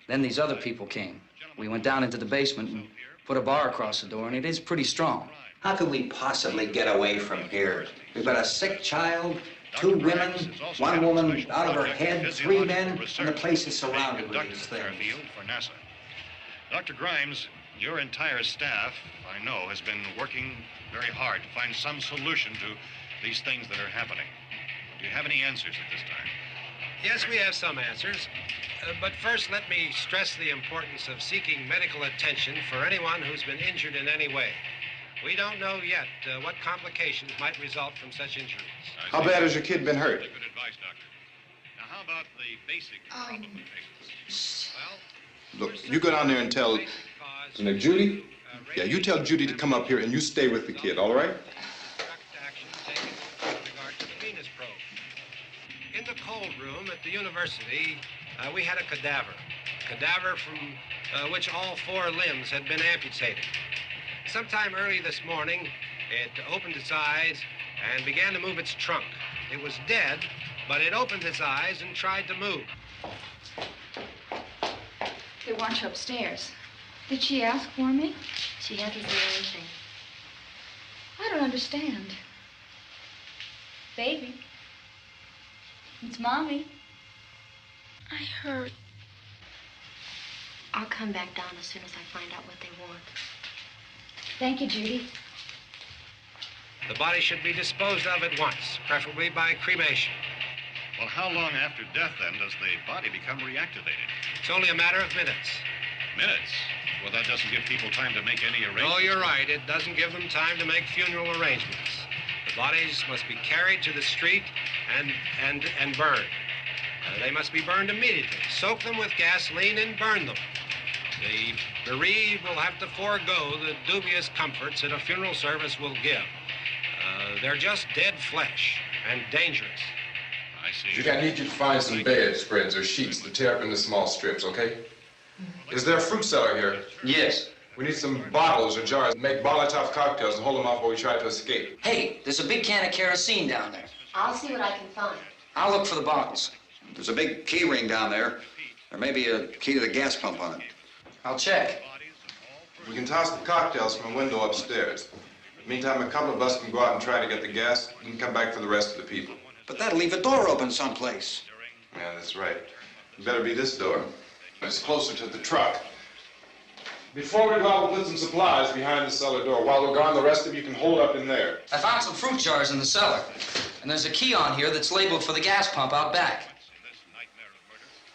Then these other people came. We went down into the basement and put a bar across the door, and it is pretty strong. How could we possibly get away from here? We've got a sick child, 2 women, 1 woman out of her head, 3 men, and the place is surrounded with these things. For NASA. Dr. Grimes, your entire staff, I know, has been working very hard to find some solution to these things that are happening. Do you have any answers at this time? Yes, we have some answers. But first, let me stress the importance of seeking medical attention for anyone who's been injured in any way. We don't know yet what complications might result from such injuries. How bad has your kid been hurt? Good advice, Doctor. Now, how about the basic problem of patients? Look, you go down there and tell... Isn't it Judy? Yeah, you tell Judy to come up here and you stay with the kid, all right? In the cold room at the university, we had a cadaver from which all 4 limbs had been amputated. Sometime early this morning, it opened its eyes and began to move its trunk. It was dead, but it opened its eyes and tried to move. They want you upstairs. Did she ask for me? She hasn't said anything. I don't understand. Baby. It's Mommy. I heard. I'll come back down as soon as I find out what they want. Thank you, Judy. The body should be disposed of at once, preferably by cremation. Well, how long after death, then, does the body become reactivated? It's only a matter of minutes. Minutes? Well, that doesn't give people time to make any arrangements. No, you're right. It doesn't give them time to make funeral arrangements. The bodies must be carried to the street and burned. They must be burned immediately. Soak them with gasoline and burn them. The bereaved will have to forego the dubious comforts that a funeral service will give. They're just dead flesh and dangerous. I see. Judy, I need you to find some bedspreads or sheets to tear up into small strips, okay? Is there a fruit cellar here? Yes. We need some bottles or jars to make Molotov cocktails and hold them off while we try to escape. Hey, there's a big can of kerosene down there. I'll see what I can find. I'll look for the bottles. There's a big key ring down there. There may be a key to the gas pump on it. I'll check. We can toss the cocktails from a window upstairs. Meantime, a couple of us can go out and try to get the gas and come back for the rest of the people. But that'll leave a door open someplace. Yeah, that's right. It better be this door. It's closer to the truck. Before we go out, we'll put some supplies behind the cellar door. While we're gone, the rest of you can hold up in there. I found some fruit jars in the cellar. And there's a key on here that's labeled for the gas pump out back.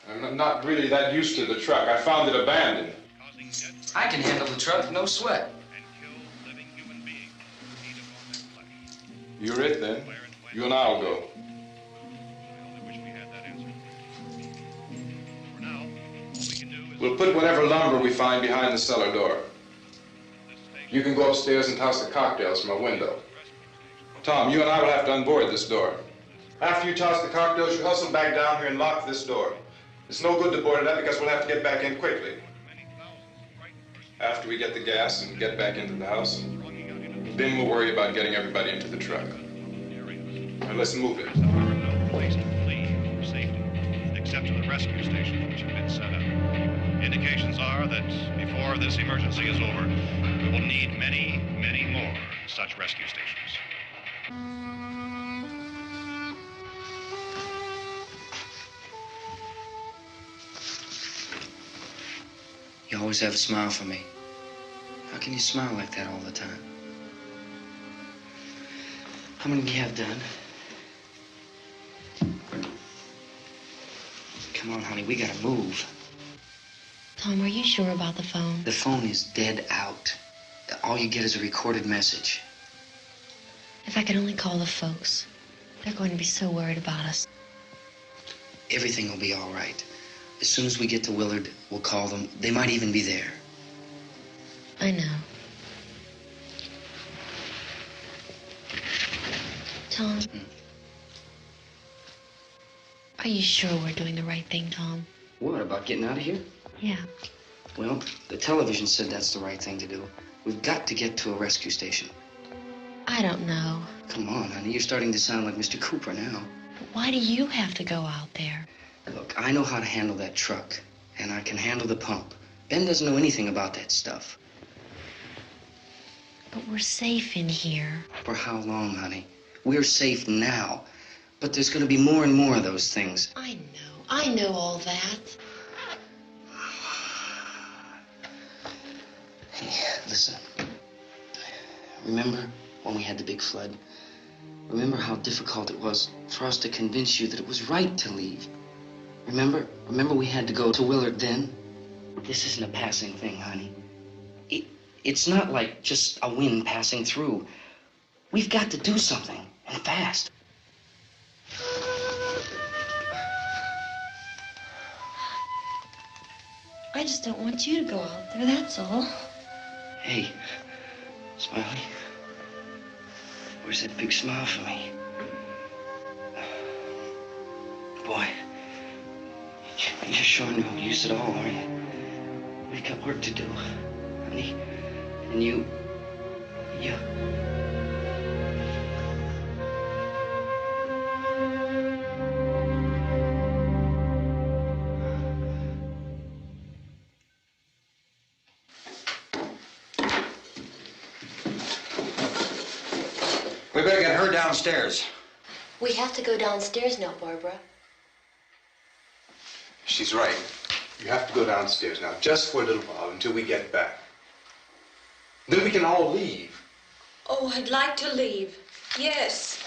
I'm not really that used to the truck. I found it abandoned. I can handle the truck, no sweat. You're it, then. You and I'll go. We'll put whatever lumber we find behind the cellar door. You can go upstairs and toss the cocktails from a window. Tom, you and I will have to unboard this door. After you toss the cocktails, you hustle back down here and lock this door. It's no good to board it up because we'll have to get back in quickly. After we get the gas and get back into the house, then we'll worry about getting everybody into the truck. Now let's move it. No place to flee for safety, except to the rescue. rescue stations which have been set up. Indications are that before this emergency is over, we will need many, many more such rescue stations. You always have a smile for me. How can you smile like that all the time? How many do you have done? Come on, honey, we gotta move. Tom, are you sure about the phone? The phone is dead out. All you get is a recorded message. If I could only call the folks. They're going to be so worried about us. Everything will be all right. As soon as we get to Willard, we'll call them. They might even be there. I know. Tom, are you sure we're doing the right thing, Tom? What, about getting out of here? Yeah. Well, the television said that's the right thing to do. We've got to get to a rescue station. I don't know. Come on, honey, you're starting to sound like Mr. Cooper now. But why do you have to go out there? Look, I know how to handle that truck, and I can handle the pump. Ben doesn't know anything about that stuff. But we're safe in here. For how long, honey? We're safe now. But there's going to be more and more of those things. I know all that. Hey, listen. Remember when we had the big flood? Remember how difficult it was for us to convince you that it was right to leave? Remember we had to go to Willard then? This isn't a passing thing, honey. It's not like just a wind passing through. We've got to do something, and fast. I just don't want you to go out there, that's all. Hey, Smiley, where's that big smile for me? Boy, you're showing no use at all, aren't you? We've got work to do, honey. And you... We better get her downstairs. We have to go downstairs now, Barbara. She's right. You have to go downstairs now, just for a little while, until we get back. Then we can all leave. Oh, I'd like to leave. Yes.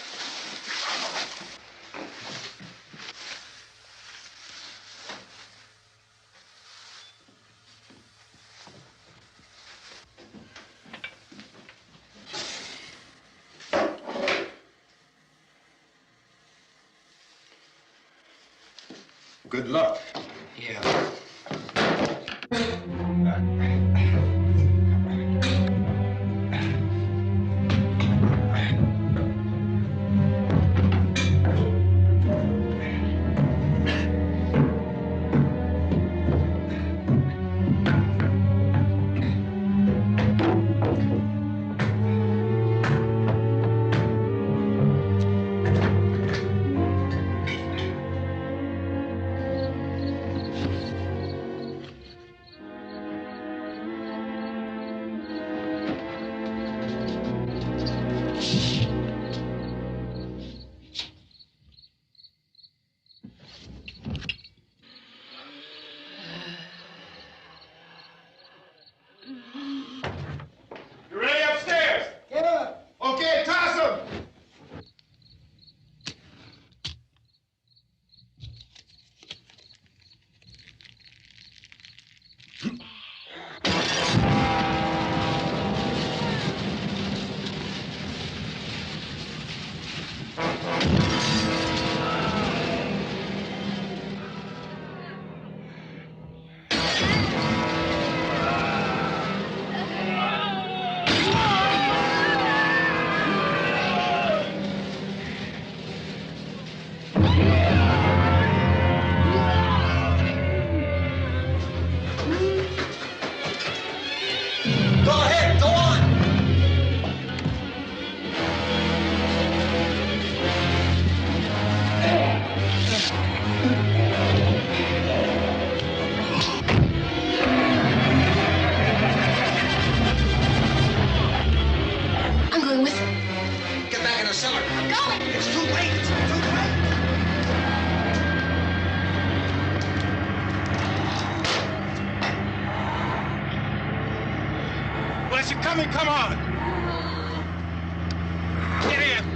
Good luck. Yeah. coming, come on! Get in!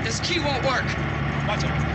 This key won't work. Watch it.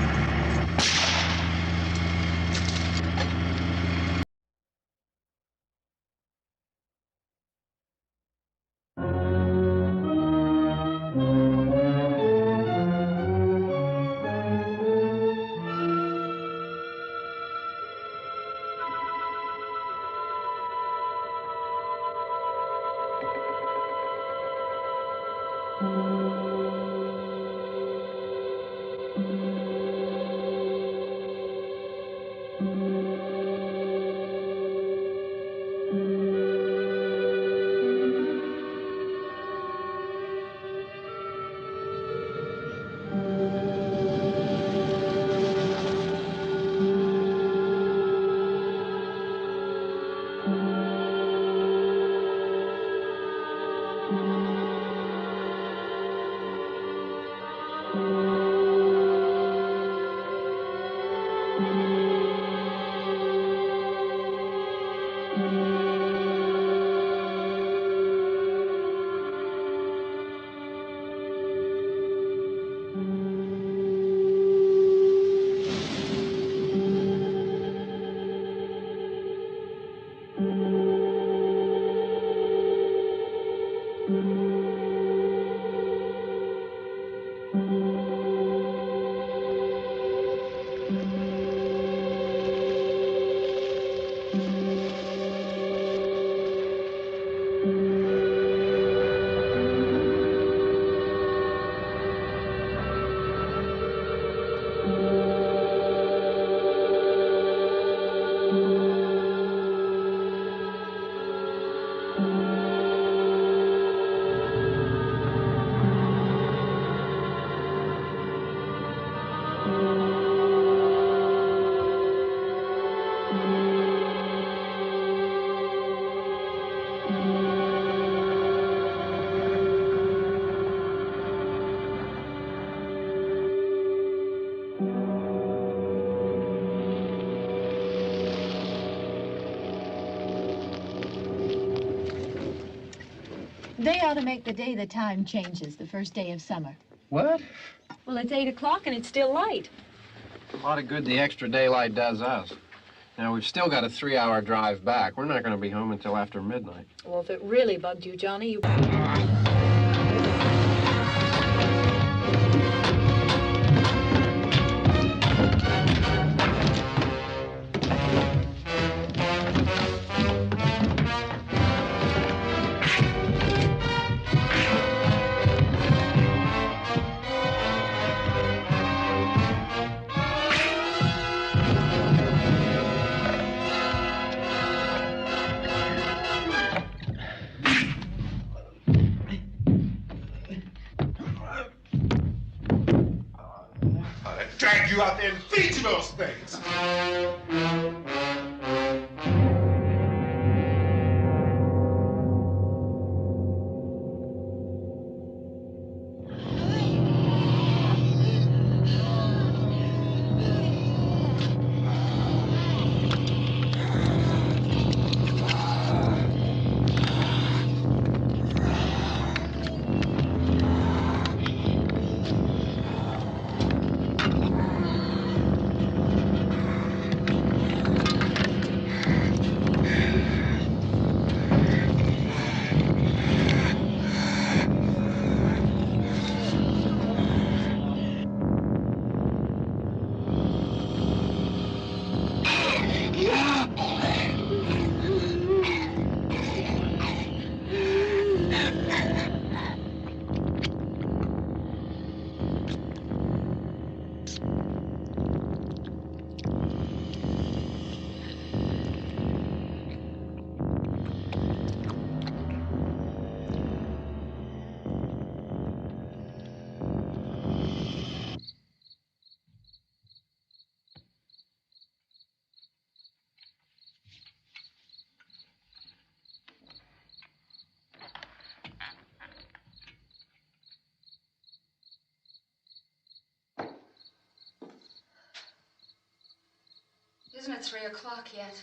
They ought to make the day the time changes, the first day of summer. What? Well, it's 8 o'clock and it's still light. A lot of good the extra daylight does us. Now, we've still got a 3-hour drive back. We're not going to be home until after midnight. Well, if it really bugged you, Johnny, you... Drag you out there and feed you those things. Isn't it 3 o'clock yet?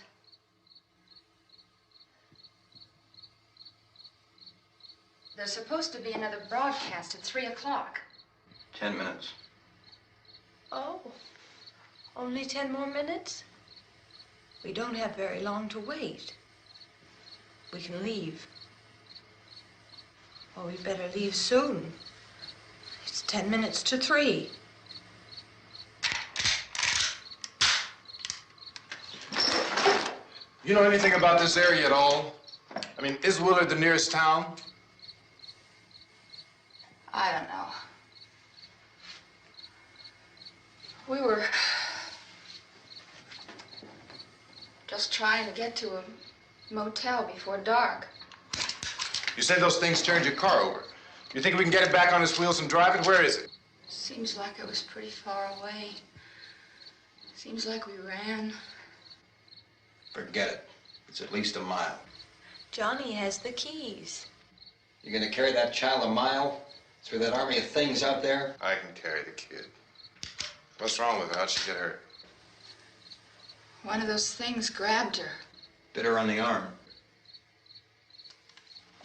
There's supposed to be another broadcast at 3 o'clock. 10 minutes. Oh, only 10 more minutes? We don't have very long to wait. We can leave. Oh, we better leave soon. It's 10 minutes to 3. You know anything about this area at all? I mean, is Willard the nearest town? I don't know. We were just trying to get to a motel before dark. You said those things turned your car over. You think we can get it back on its wheels and drive it? Where is it? Seems like it was pretty far away. Seems like we ran. Forget it. It's at least a mile. Johnny has the keys. You're gonna carry that child a mile through that army of things out there? I can carry the kid. What's wrong with her? How'd she get hurt? One of those things grabbed her. Bit her on the arm.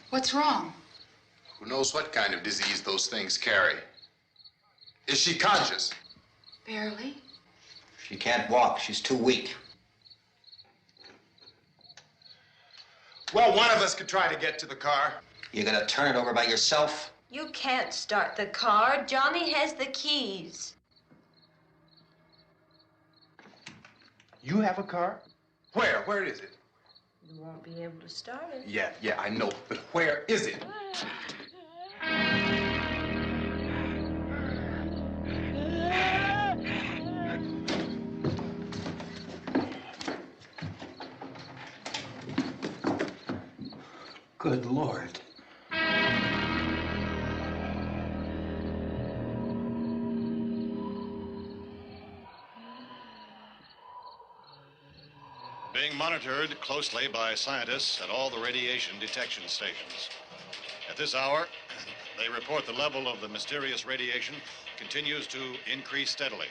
What's wrong? Who knows what kind of disease those things carry? Is she conscious? Barely. She can't walk. She's too weak. Well, one of us could try to get to the car. You gonna turn it over by yourself? You can't start the car. Johnny has the keys. You have a car? Where? Where is it? You won't be able to start it. Yeah, I know. But where is it? Good Lord. Being monitored closely by scientists at all the radiation detection stations. At this hour, they report the level of the mysterious radiation continues to increase steadily.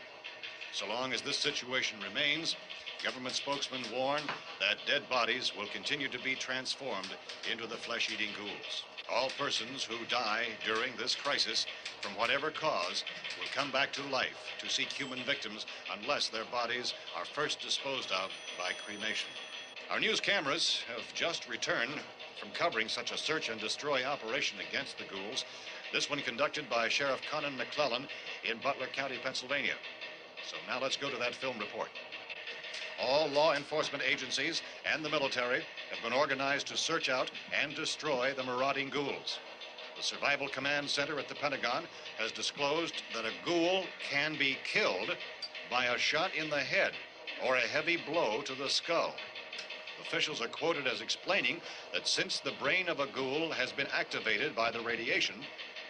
So long as this situation remains, government spokesmen warn that dead bodies will continue to be transformed into the flesh-eating ghouls. All persons who die during this crisis, from whatever cause, will come back to life to seek human victims unless their bodies are first disposed of by cremation. Our news cameras have just returned from covering such a search and destroy operation against the ghouls, this one conducted by Sheriff Conan McClellan in Butler County, Pennsylvania. So now let's go to that film report. All law enforcement agencies and the military have been organized to search out and destroy the marauding ghouls. The Survival Command Center at the Pentagon has disclosed that a ghoul can be killed by a shot in the head or a heavy blow to the skull. Officials are quoted as explaining that since the brain of a ghoul has been activated by the radiation,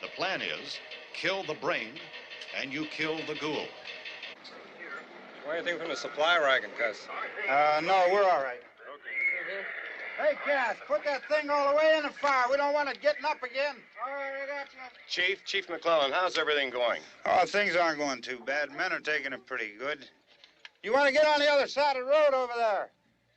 the plan is kill the brain and you kill the ghoul. Want anything from the supply wagon, Cuss? No, we're all right. Hey, Cass, put that thing all the way in the fire. We don't want it getting up again. All right, I got you. Chief McClellan, how's everything going? Oh, things aren't going too bad. Men are taking it pretty good. You want to get on the other side of the road over there?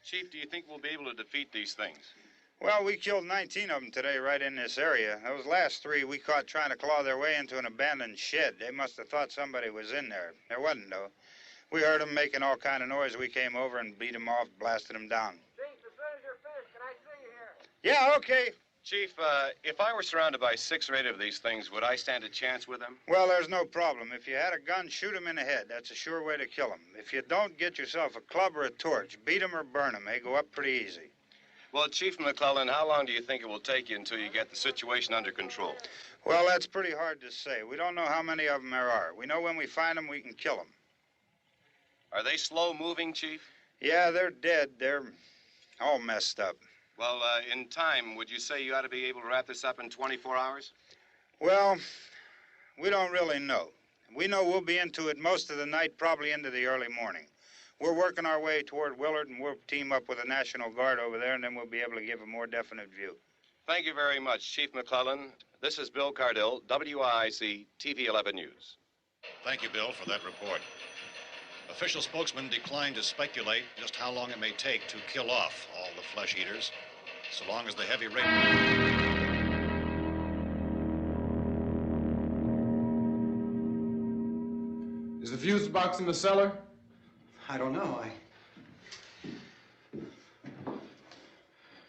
Chief, do you think we'll be able to defeat these things? Well, we killed 19 of them today right in this area. Those last 3 we caught trying to claw their way into an abandoned shed. They must have thought somebody was in there. There wasn't, though. We heard them making all kind of noise. We came over and beat them off, blasted them down. Chief, as soon as you're finished, can I see you here? Yeah, okay. Chief, if I were surrounded by 6 or 8 of these things, would I stand a chance with them? Well, there's no problem. If you had a gun, shoot them in the head. That's a sure way to kill them. If you don't, get yourself a club or a torch. Beat them or burn them. They go up pretty easy. Well, Chief McClellan, how long do you think it will take you until you get the situation under control? Well, that's pretty hard to say. We don't know how many of them there are. We know when we find them, we can kill them. Are they slow-moving, Chief? Yeah, they're dead. They're all messed up. Well, in time, would you say you ought to be able to wrap this up in 24 hours? Well, we don't really know. We know we'll be into it most of the night, probably into the early morning. We're working our way toward Willard, and we'll team up with the National Guard over there, and then we'll be able to give a more definite view. Thank you very much, Chief McClellan. This is Bill Cardill, WIC TV 11 News. Thank you, Bill, for that report. Official spokesman declined to speculate just how long it may take to kill off all the flesh eaters, so long as the heavy rain... Is the fuse box in the cellar? I don't know.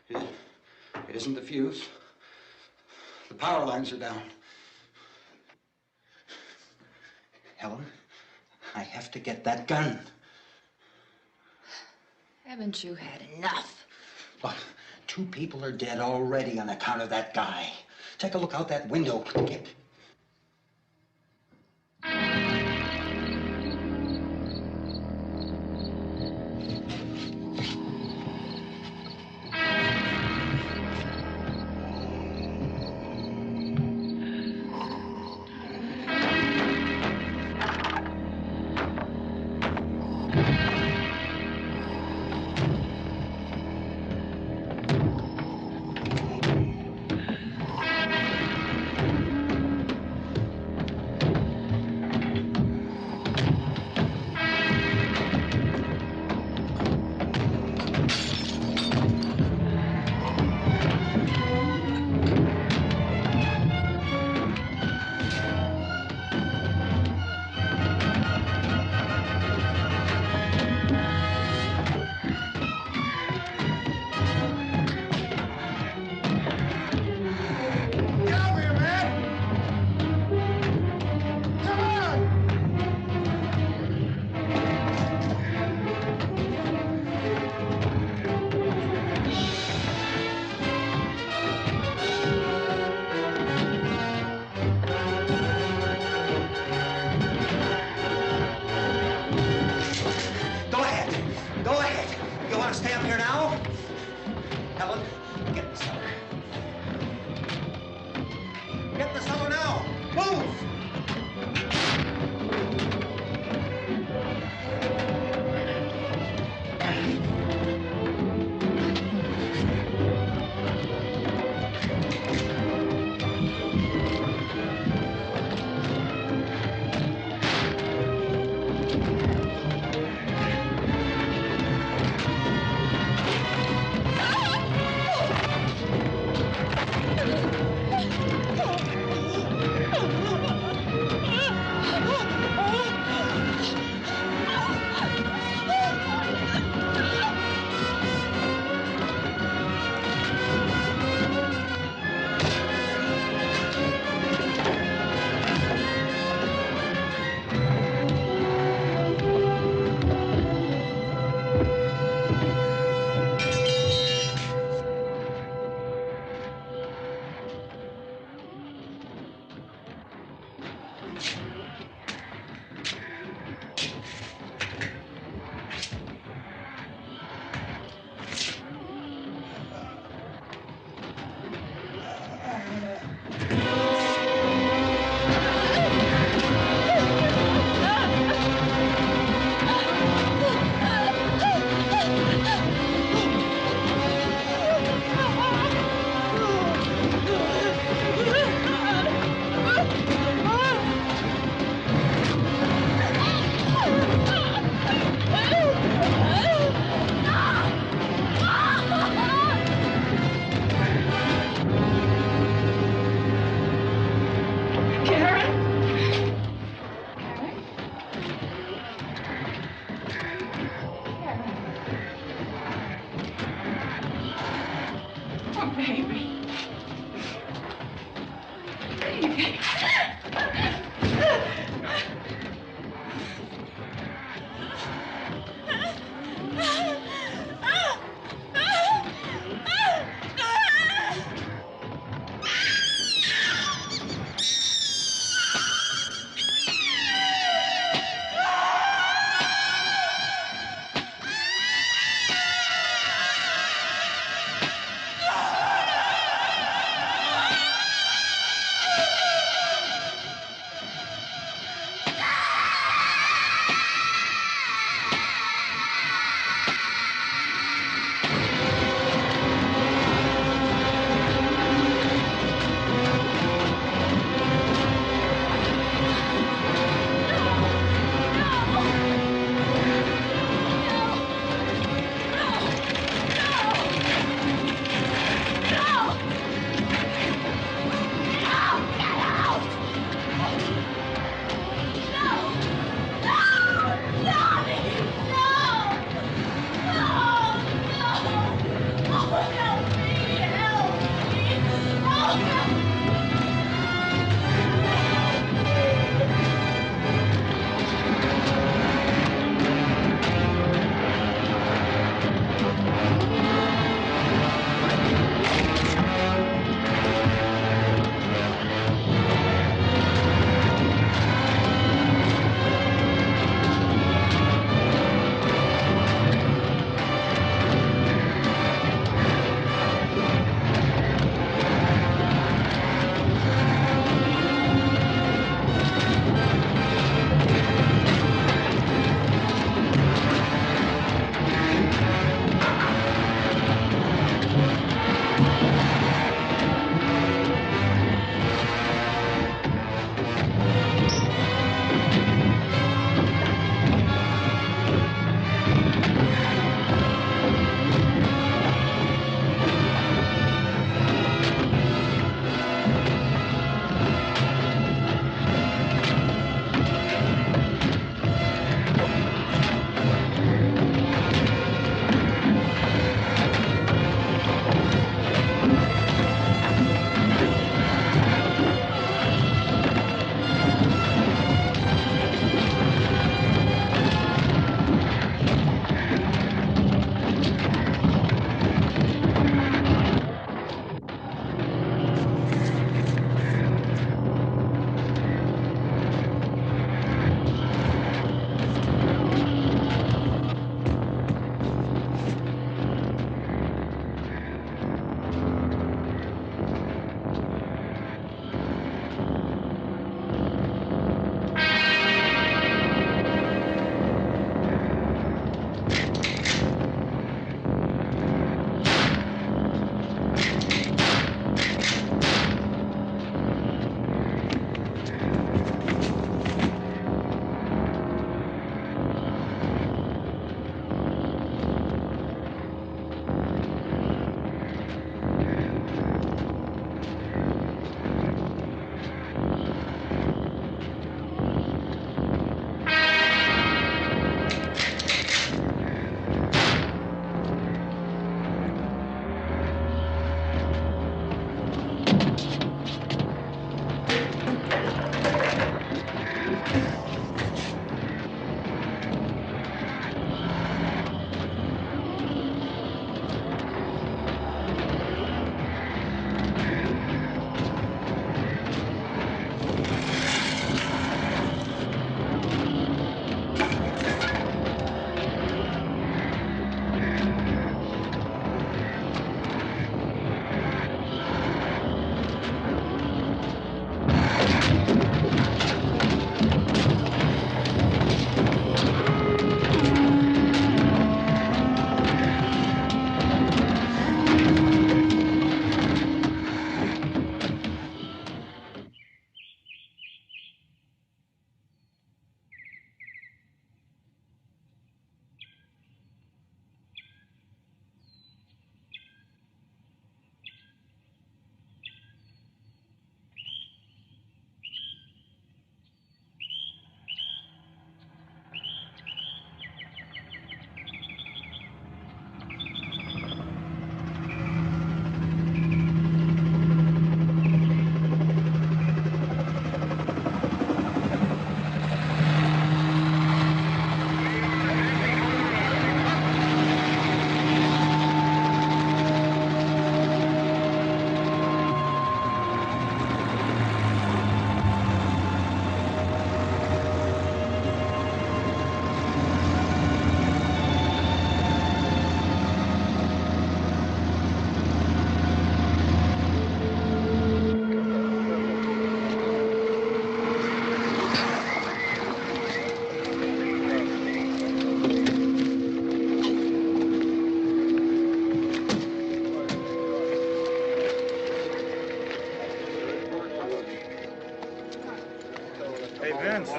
It isn't the fuse. The power lines are down. Helen, I have to get that gun. Haven't you had enough? Look, 2 people are dead already on account of that guy. Take a look out that window. Get...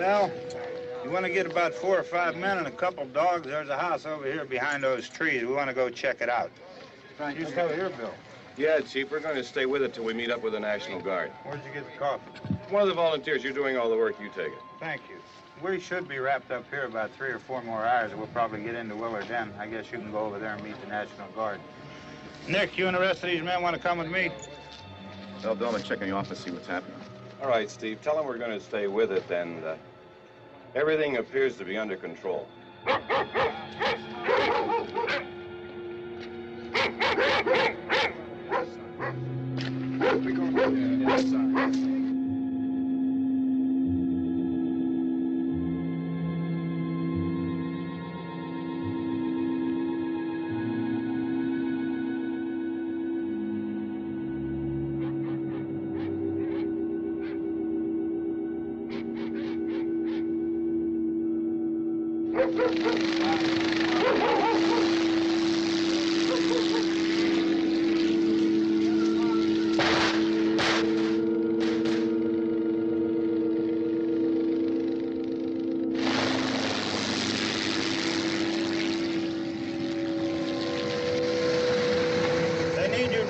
Al, you want to get about 4 or 5 men and a couple dogs? There's a house over here behind those trees. We want to go check it out. You stay here, Bill. Yeah, Chief, we're going to stay with it till we meet up with the National Guard. Where'd you get the coffee? One of the volunteers. You're doing all the work. You take it. Thank you. We should be wrapped up here about 3 or 4 more hours. We'll probably get into Willard then. I guess you can go over there and meet the National Guard. Nick, you and the rest of these men want to come with me? Tell Bill to check in the office, see what's happening. All right, Steve. Tell them we're going to stay with it, and everything appears to be under control.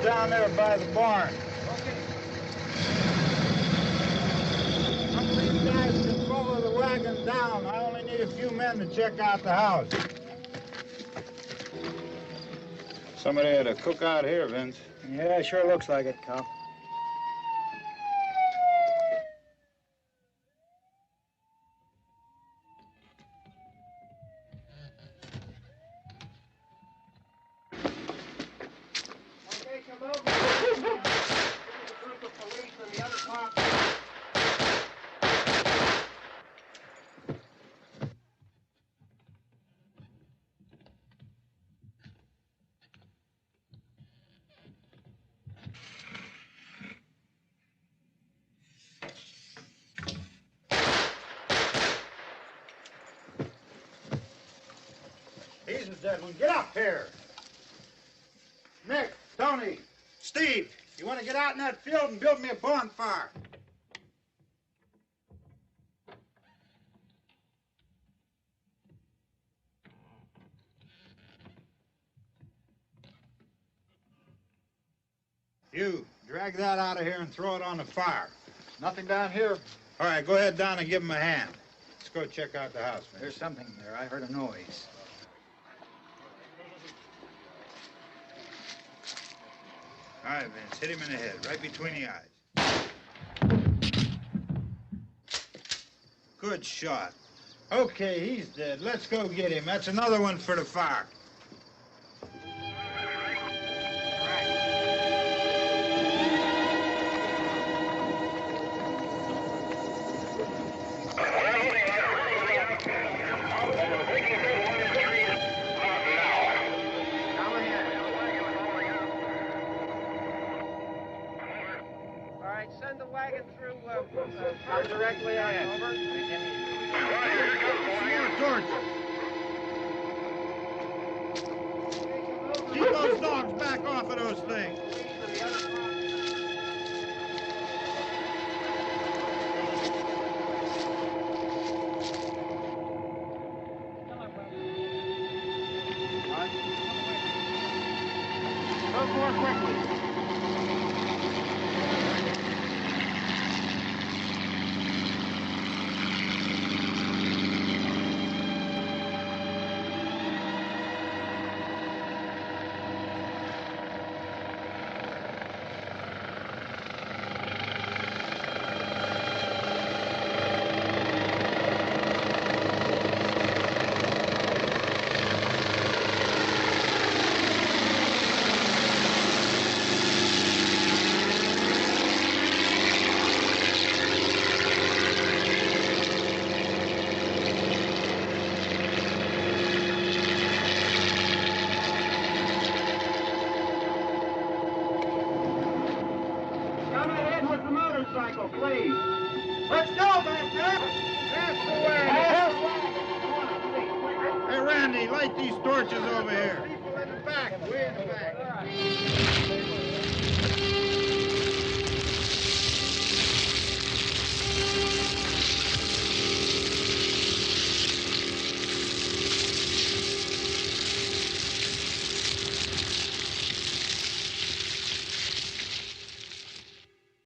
Down there by the barn. Okay. Some of these guys can follow the wagon down. I only need a few men to check out the house. Somebody had a cookout here, Vince. Yeah, sure looks like it, Cal. Easy, Devlin. Get up here. Nick, Tony, Steve, you want to get out in that field and build me a bonfire? You, drag that out of here and throw it on the fire. Nothing down here. All right, go ahead down and give him a hand. Let's go check out the house, man. There's something there. I heard a noise. All right, Vince, hit him in the head, right between the eyes. Good shot. Okay, he's dead. Let's go get him. That's another one for the fire. Send the wagon through directly out. Over. Keep those dogs back off of those things. Go more quickly. Please. Let's go back there. That's the way. Hey, Randy, light these torches over here. People in the back, way in the back.